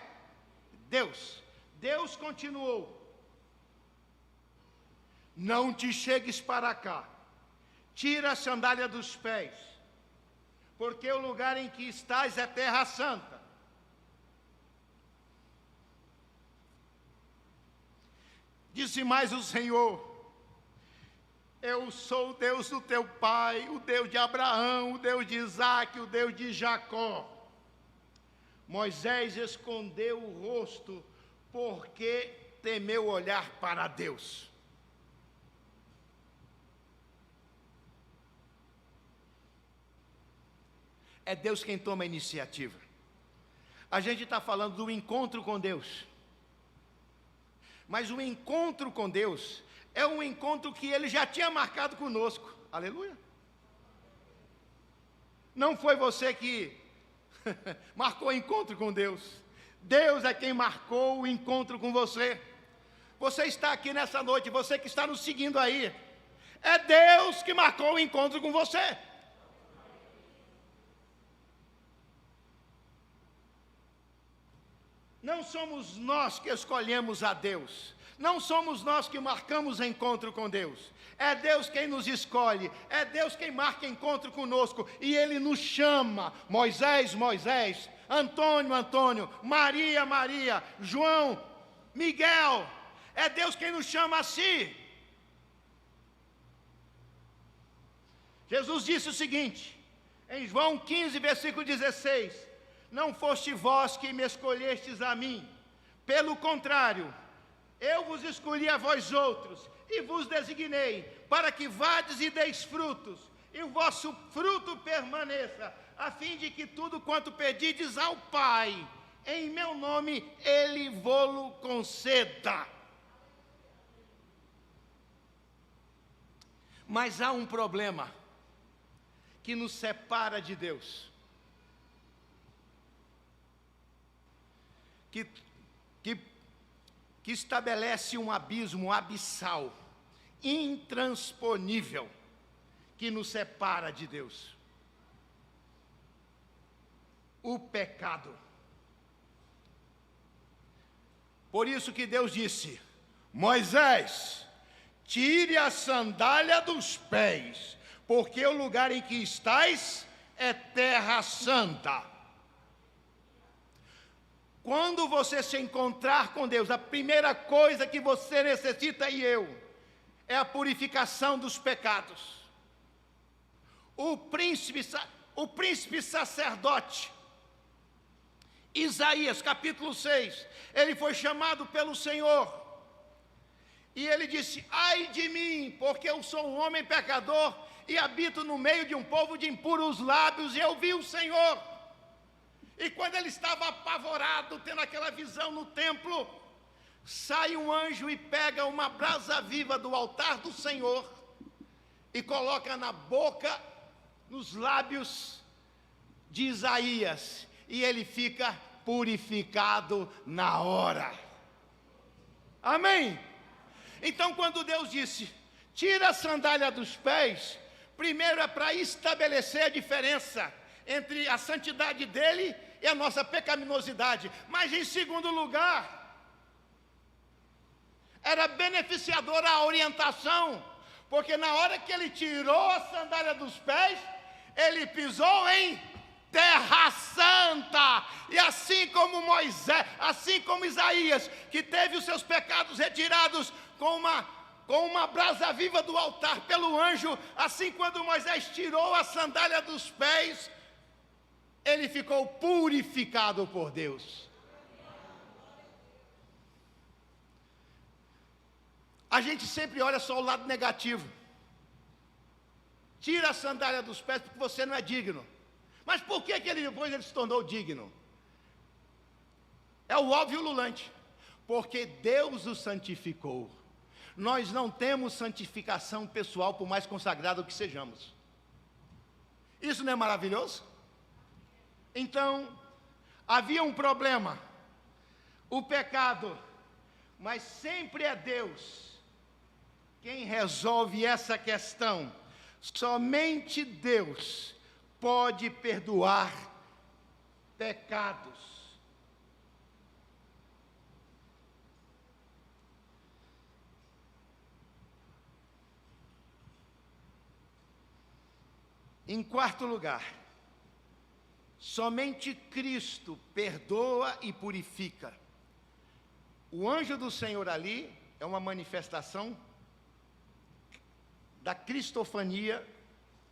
Deus. Deus continuou: não te chegues para cá, tira a sandália dos pés, porque o lugar em que estás é terra santa. Disse mais o Senhor: eu sou o Deus do teu pai, o Deus de Abraão, o Deus de Isaque, o Deus de Jacó. Moisés escondeu o rosto, porque temeu olhar para Deus. É Deus quem toma a iniciativa. A gente está falando do encontro com Deus. Mas o encontro com Deus é um encontro que Ele já tinha marcado conosco. Aleluia. Não foi você que marcou o encontro com Deus. Deus é quem marcou o encontro com você. Você está aqui nessa noite, você que está nos seguindo aí, é Deus que marcou o encontro com você. Não somos nós que escolhemos a Deus. Não somos nós que marcamos encontro com Deus. É Deus quem nos escolhe, é Deus quem marca encontro conosco, e Ele nos chama. Moisés, Moisés, Antônio, Antônio, Maria, Maria, João, Miguel. É Deus quem nos chama a si. Jesus disse o seguinte, em João 15, versículo 16: não foste vós que me escolhestes a mim, pelo contrário, eu vos escolhi a vós outros, e vos designei, para que vades e deis frutos, e o vosso fruto permaneça, a fim de que tudo quanto pedides ao Pai, em meu nome, Ele vô-lo conceda. Mas há um problema que nos separa de Deus, que estabelece um abismo abissal, intransponível, que nos separa de Deus: o pecado. Por isso que Deus disse: Moisés, tire a sandália dos pés, porque o lugar em que estás é terra santa. Quando você se encontrar com Deus, a primeira coisa que você necessita, e eu, é a purificação dos pecados. O príncipe sacerdote, Isaías, capítulo 6, ele foi chamado pelo Senhor, e ele disse: ai de mim, porque eu sou um homem pecador, e habito no meio de um povo de impuros lábios, e eu vi o Senhor. E quando ele estava apavorado, tendo aquela visão no templo, sai um anjo e pega uma brasa viva do altar do Senhor, e coloca na boca, nos lábios de Isaías, e ele fica purificado na hora. Amém? Então, quando Deus disse: tira a sandália dos pés, primeiro é para estabelecer a diferença entre a santidade dele e a nossa pecaminosidade. Mas em segundo lugar, era beneficiadora a orientação, porque na hora que ele tirou a sandália dos pés, ele pisou em terra santa. E assim como Moisés, assim como Isaías, que teve os seus pecados retirados com uma brasa viva do altar pelo anjo, assim quando Moisés tirou a sandália dos pés, ele ficou purificado por Deus. A gente sempre olha só o lado negativo. Tira a sandália dos pés porque você não é digno. Mas por que depois ele se tornou digno? É o óbvio ululante. Porque Deus o santificou. Nós não temos santificação pessoal, por mais consagrado que sejamos. Isso não é maravilhoso? Então, havia um problema, o pecado, mas sempre é Deus quem resolve essa questão. Somente Deus pode perdoar pecados. Em quarto lugar, somente Cristo perdoa e purifica. O anjo do Senhor ali é uma manifestação da cristofania,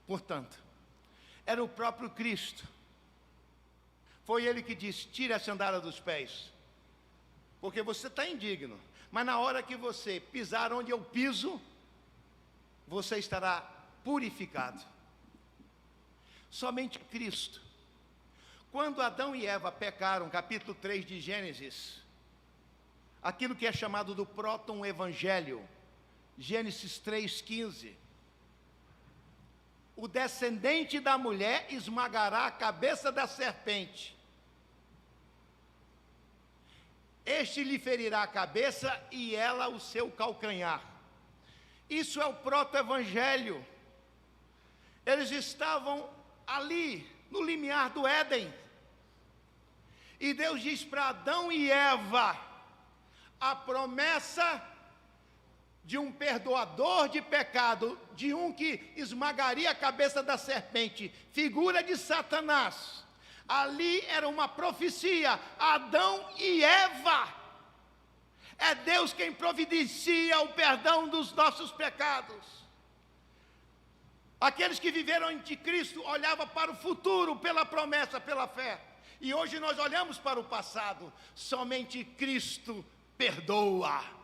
portanto, era o próprio Cristo. Foi ele que disse: tire a sandália dos pés, porque você está indigno, mas na hora que você pisar onde eu piso, você estará purificado. Somente Cristo. Quando Adão e Eva pecaram, capítulo 3 de Gênesis, aquilo que é chamado do próton-evangelho, Gênesis 3,15, o descendente da mulher esmagará a cabeça da serpente, este lhe ferirá a cabeça e ela o seu calcanhar. Isso é o proto-evangelho. Eles estavam ali, no limiar do Éden, e Deus diz para Adão e Eva: a promessa de um perdoador de pecado, de um que esmagaria a cabeça da serpente, figura de Satanás. Ali era uma profecia, Adão e Eva. É Deus quem providencia o perdão dos nossos pecados. Aqueles que viveram em Cristo olhavam para o futuro pela promessa, pela fé. E hoje nós olhamos para o passado. Somente Cristo perdoa.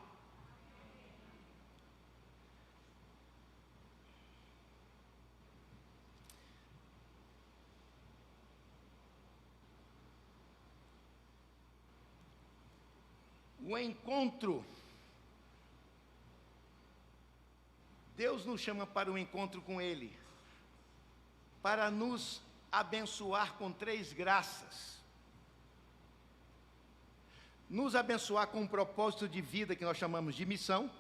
O encontro. Deus nos chama para o encontro com Ele, para nos abençoar com 3 graças. Nos abençoar com um propósito de vida que nós chamamos de missão.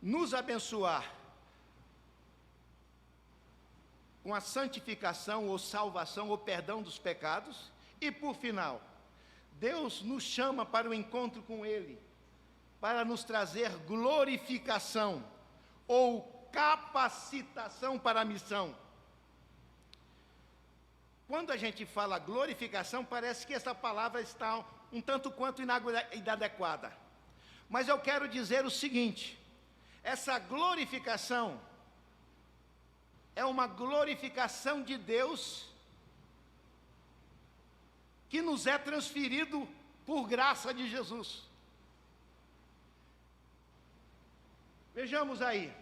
Nos abençoar com a santificação ou salvação ou perdão dos pecados. E por final, Deus nos chama para o encontro com Ele, para nos trazer glorificação ou capacitação para a missão. Quando a gente fala glorificação, parece que essa palavra está um tanto quanto inadequada. Mas eu quero dizer o seguinte: essa glorificação é uma glorificação de Deus que nos é transferido por graça de Jesus. Vejamos aí,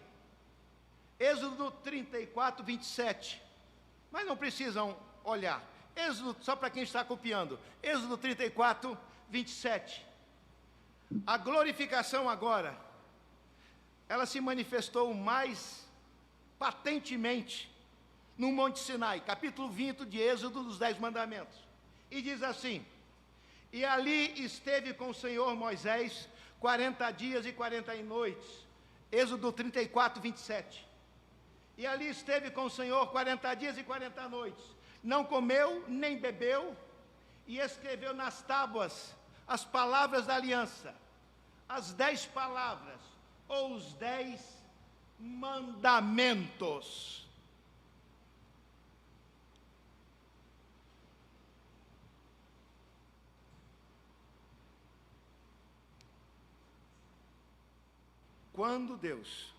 Êxodo 34, 27, mas não precisam olhar, Êxodo, só para quem está copiando, Êxodo 34, 27, a glorificação agora, ela se manifestou mais patentemente no Monte Sinai, capítulo 20 de Êxodo dos 10 mandamentos. E diz assim: e ali esteve com o Senhor Moisés 40 dias e 40 noites. Êxodo 34, 27. E ali esteve com o Senhor 40 dias e 40 noites. Não comeu, nem bebeu, e escreveu nas tábuas as palavras da aliança, as 10 palavras, ou os 10 mandamentos. Quando Deus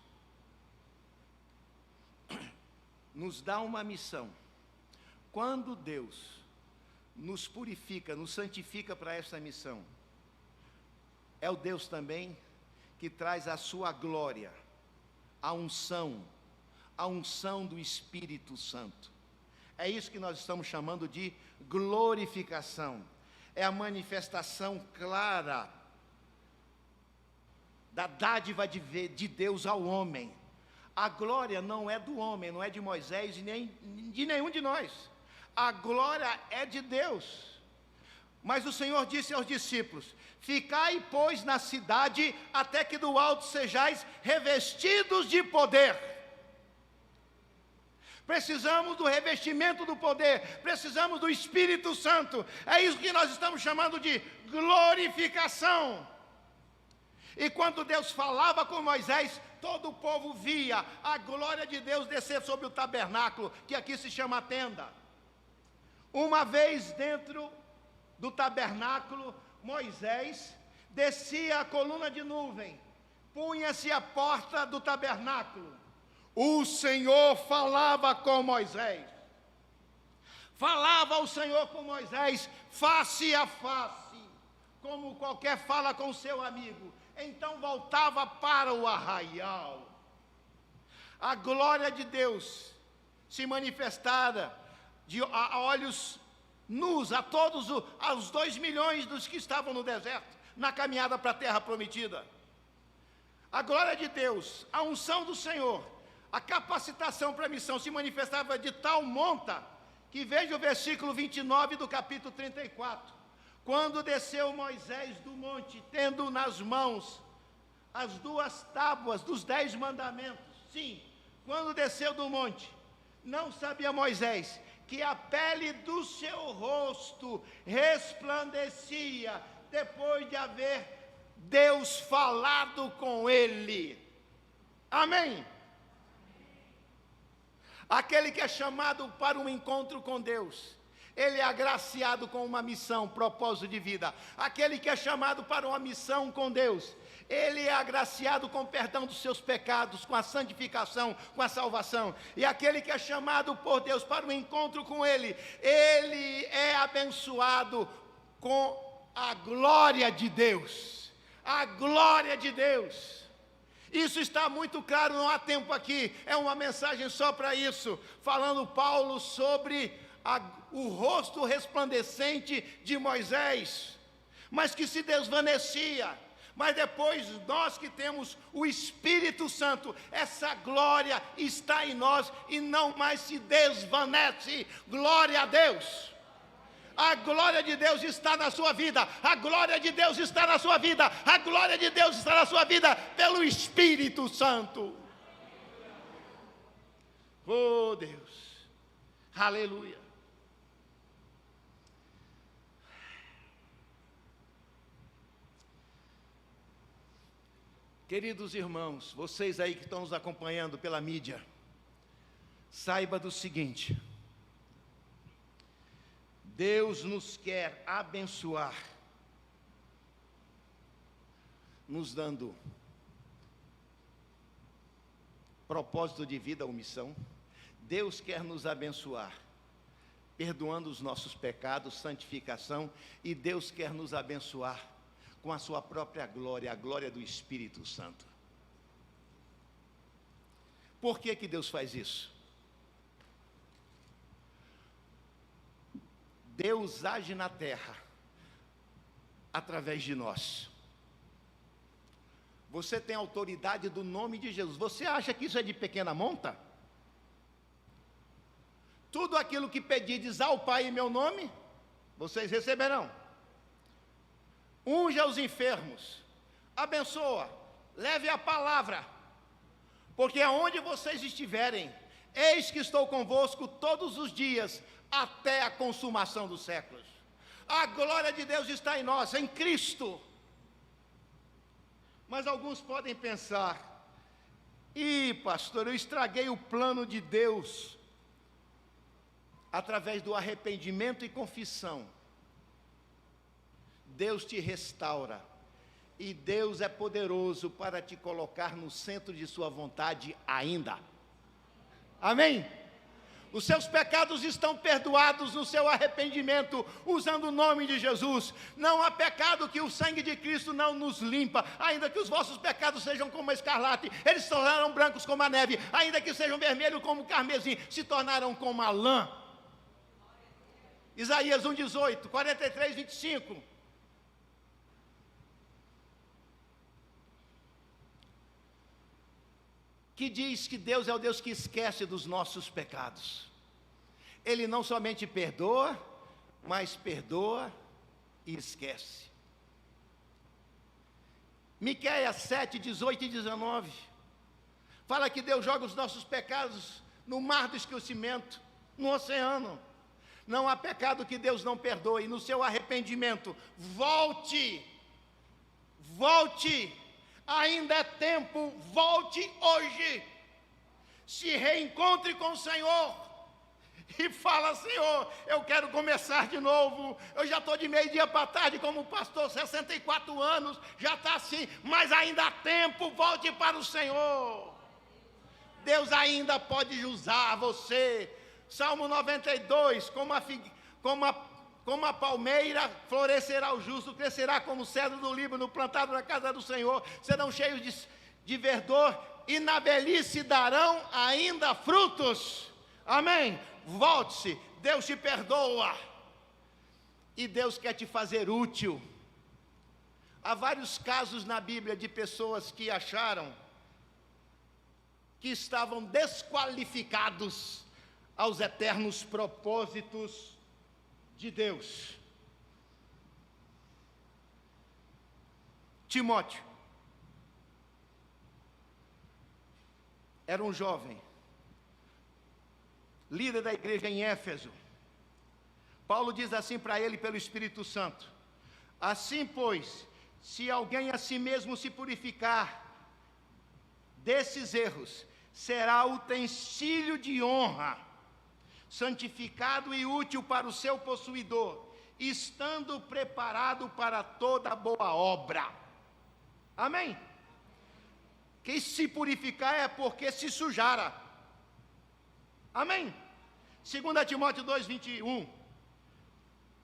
nos dá uma missão, quando Deus nos purifica, nos santifica para essa missão, é o Deus também que traz a sua glória, a unção do Espírito Santo. É isso que nós estamos chamando de glorificação. É a manifestação clara da dádiva de Deus ao homem. A glória não é do homem, não é de Moisés e nem de nenhum de nós. A glória é de Deus. Mas o Senhor disse aos discípulos: ficai, pois, na cidade, até que do alto sejais revestidos de poder. Precisamos do revestimento do poder, precisamos do Espírito Santo. É isso que nós estamos chamando de glorificação. E quando Deus falava com Moisés, todo o povo via a glória de Deus descer sobre o tabernáculo, que aqui se chama tenda. Uma vez dentro do tabernáculo, Moisés descia a coluna de nuvem, punha-se à porta do tabernáculo. O Senhor falava com Moisés. Falava o Senhor com Moisés face a face, como qualquer fala com seu amigo. Então voltava para o arraial. A glória de Deus se manifestara a olhos nus a todos, aos 2 milhões dos que estavam no deserto, na caminhada para a terra prometida. A glória de Deus, a unção do Senhor, a capacitação para a missão se manifestava de tal monta, que veja o versículo 29 do capítulo 34. Quando desceu Moisés do monte, tendo nas mãos as 2 tábuas dos 10 mandamentos. Sim, quando desceu do monte, não sabia Moisés que a pele do seu rosto resplandecia, depois de haver Deus falado com ele. Amém? Aquele que é chamado para um encontro com Deus, ele é agraciado com uma missão, propósito de vida. Aquele que é chamado para uma missão com Deus, ele é agraciado com o perdão dos seus pecados, com a santificação, com a salvação. E aquele que é chamado por Deus para um encontro com ele, ele é abençoado com a glória de Deus. A glória de Deus. Isso está muito claro, não há tempo aqui, é uma mensagem só para isso, falando Paulo sobre o rosto resplandecente de Moisés, mas que se desvanecia, mas depois nós que temos o Espírito Santo, essa glória está em nós e não mais se desvanece. Glória a Deus! A glória de Deus está na sua vida, a glória de Deus está na sua vida, a glória de Deus está na sua vida pelo Espírito Santo. Oh Deus, aleluia. Queridos irmãos, vocês aí que estão nos acompanhando pela mídia, saiba do seguinte: Deus nos quer abençoar, nos dando propósito de vida ou missão. Deus quer nos abençoar, perdoando os nossos pecados, santificação, e Deus quer nos abençoar com a sua própria glória, a glória do Espírito Santo. Por que que Deus faz isso? Deus age na terra através de nós. Você tem autoridade do nome de Jesus. Você acha que isso é de pequena monta? Tudo aquilo que pedirdes ao Pai em meu nome, vocês receberão. Unja os enfermos, abençoa, leve a palavra, porque aonde vocês estiverem, eis que estou convosco todos os dias, até a consumação dos séculos. A glória de Deus está em nós, em Cristo. Mas alguns podem pensar: pastor, eu estraguei o plano de Deus através do arrependimento e confissão. Deus te restaura, e Deus é poderoso para te colocar no centro de sua vontade ainda. Amém? Os seus pecados estão perdoados no seu arrependimento, usando o nome de Jesus. Não há pecado que o sangue de Cristo não nos limpa. Ainda que os vossos pecados sejam como a escarlate, eles se tornarão brancos como a neve. Ainda que sejam vermelhos como o carmesim, se tornarão como a lã. Isaías 1:18, 43, 25. Que diz que Deus é o Deus que esquece dos nossos pecados. Ele não somente perdoa, mas perdoa e esquece. Miqueias 7, 18 e 19, fala que Deus joga os nossos pecados no mar do esquecimento, no oceano. Não há pecado que Deus não perdoe. No seu arrependimento, volte, ainda é tempo, volte hoje, se reencontre com o Senhor, e fala: Senhor, eu quero começar de novo, eu já estou de meio-dia para tarde como pastor, 64 anos, já está assim, mas ainda há tempo, volte para o Senhor, Deus ainda pode usar você. Salmo 92, como a palmeira florescerá o justo, crescerá como o cedro do Líbano, plantado na casa do Senhor, serão cheios de verdor, e na velhice darão ainda frutos. Amém? Volte-se, Deus te perdoa, e Deus quer te fazer útil. Há vários casos na Bíblia de pessoas que acharam que estavam desqualificados aos eternos propósitos de Deus. Timóteo era um jovem, líder da igreja em Éfeso. Paulo diz assim para ele pelo Espírito Santo: assim, pois, Se alguém a si mesmo se purificar desses erros, será utensílio de honra, santificado e útil para o seu possuidor, estando preparado para toda boa obra. Amém? Quem se purificar é porque se sujara. Amém? 2 Timóteo 2:21.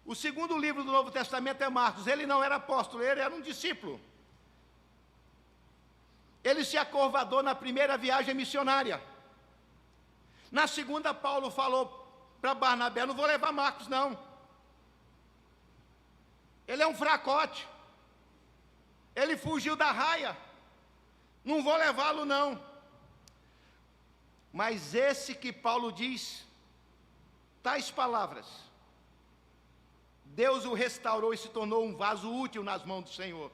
O segundo livro do Novo Testamento é Marcos. Ele não era apóstolo, ele era um discípulo. Ele se acovardou na primeira viagem missionária. Na segunda, Paulo falou para Barnabé: não vou levar Marcos, não. Ele é um fracote. Ele fugiu da raia. Não vou levá-lo, não. Mas esse que Paulo diz, tais palavras, Deus o restaurou e se tornou um vaso útil nas mãos do Senhor.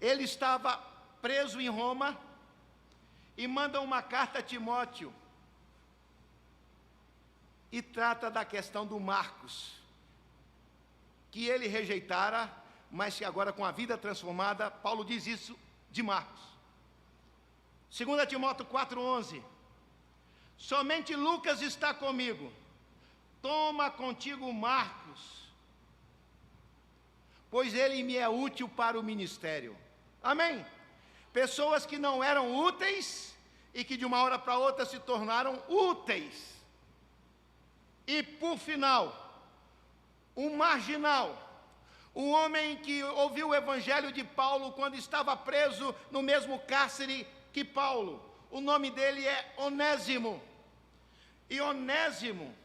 Ele estava preso em Roma e manda uma carta a Timóteo e trata da questão do Marcos, que ele rejeitara, mas que agora com a vida transformada, Paulo diz isso de Marcos. 2 Timóteo 4:11. Somente Lucas está comigo. Toma contigo Marcos, pois ele me é útil para o ministério. Amém? Pessoas que não eram úteis e que de uma hora para outra se tornaram úteis. E por final, um marginal, um homem que ouviu o evangelho de Paulo quando estava preso no mesmo cárcere que Paulo. O nome dele é Onésimo. E Onésimo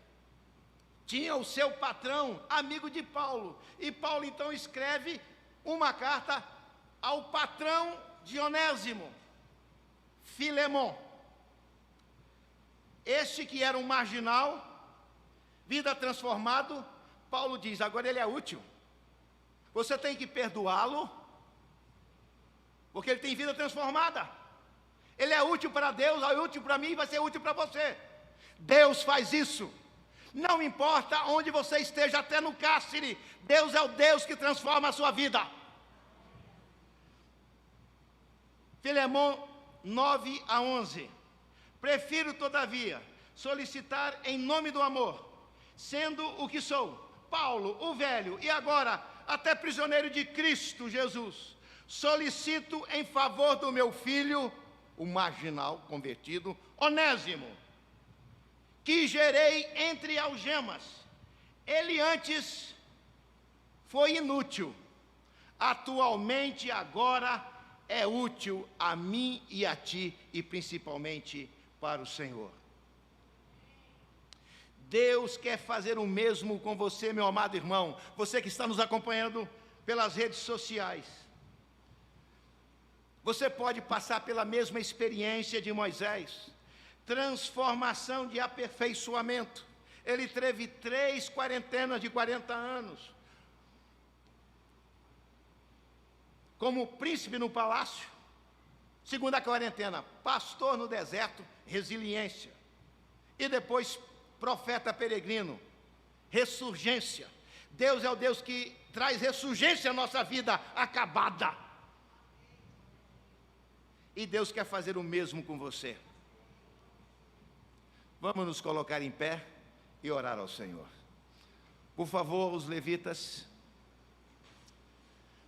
tinha o seu patrão, amigo de Paulo. E Paulo então escreve uma carta ao patrão de Onésimo, Filemon. Este que era um marginal, vida transformado, Paulo diz: agora ele é útil. Você tem que perdoá-lo, porque ele tem vida transformada. Ele é útil para Deus, é útil para mim e vai ser útil para você. Deus faz isso. Não importa onde você esteja, até no cárcere, Deus é o Deus que transforma a sua vida. Filemon 9-11. Prefiro, todavia, solicitar em nome do amor, sendo o que sou, Paulo, o velho, e agora até prisioneiro de Cristo Jesus, solicito em favor do meu filho, o marginal convertido, Onésimo, que gerei entre algemas. Ele antes foi inútil, atualmente agora é útil a mim e a ti, e principalmente para o Senhor. Deus quer fazer o mesmo com você, meu amado irmão, você que está nos acompanhando pelas redes sociais. Você pode passar pela mesma experiência de Moisés, transformação de aperfeiçoamento. Ele teve 3 quarentenas de 40 anos, como príncipe no palácio. Segunda quarentena, pastor no deserto, resiliência. E depois, profeta peregrino, ressurgência. Deus é o Deus que traz ressurgência à nossa vida acabada. E Deus quer fazer o mesmo com você. Vamos nos colocar em pé e orar ao Senhor. Por favor, os levitas.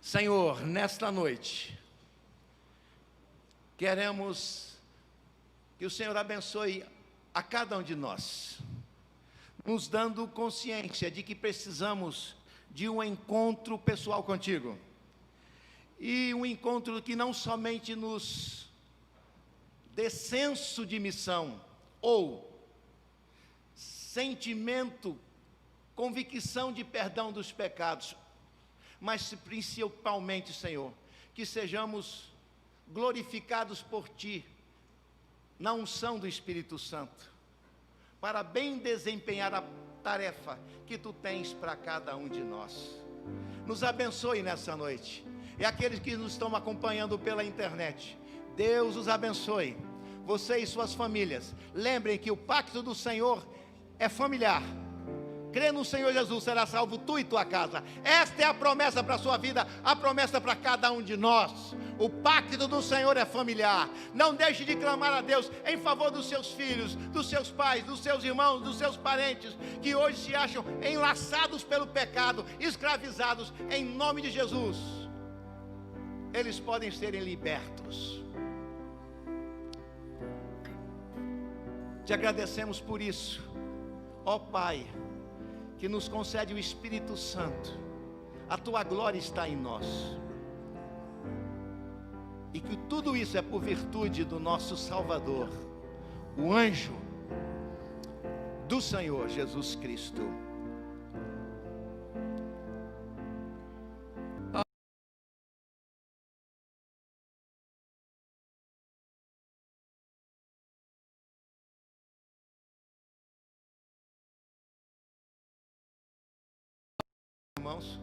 Senhor, nesta noite, queremos que o Senhor abençoe a cada um de nós, nos dando consciência de que precisamos de um encontro pessoal contigo. E um encontro que não somente nos dê senso de missão, ou sentimento, convicção de perdão dos pecados, mas principalmente, Senhor, que sejamos glorificados por Ti, na unção do Espírito Santo, para bem desempenhar a tarefa que Tu tens para cada um de nós. Nos abençoe nessa noite. E aqueles que nos estão acompanhando pela internet, Deus os abençoe, você e suas famílias. Lembrem que o pacto do Senhor é familiar, crê no Senhor Jesus, será salvo tu e tua casa. Esta é a promessa para a sua vida, a promessa para cada um de nós. O pacto do Senhor é familiar. Não deixe de clamar a Deus em favor dos seus filhos, dos seus pais, dos seus irmãos, dos seus parentes, que hoje se acham enlaçados pelo pecado, escravizados. Em nome de Jesus, eles podem serem libertos. Te agradecemos por isso, ó Pai, que nos concede o Espírito Santo. A tua glória está em nós, e que tudo isso é por virtude do nosso Salvador, o anjo do Senhor Jesus Cristo. Irmãos,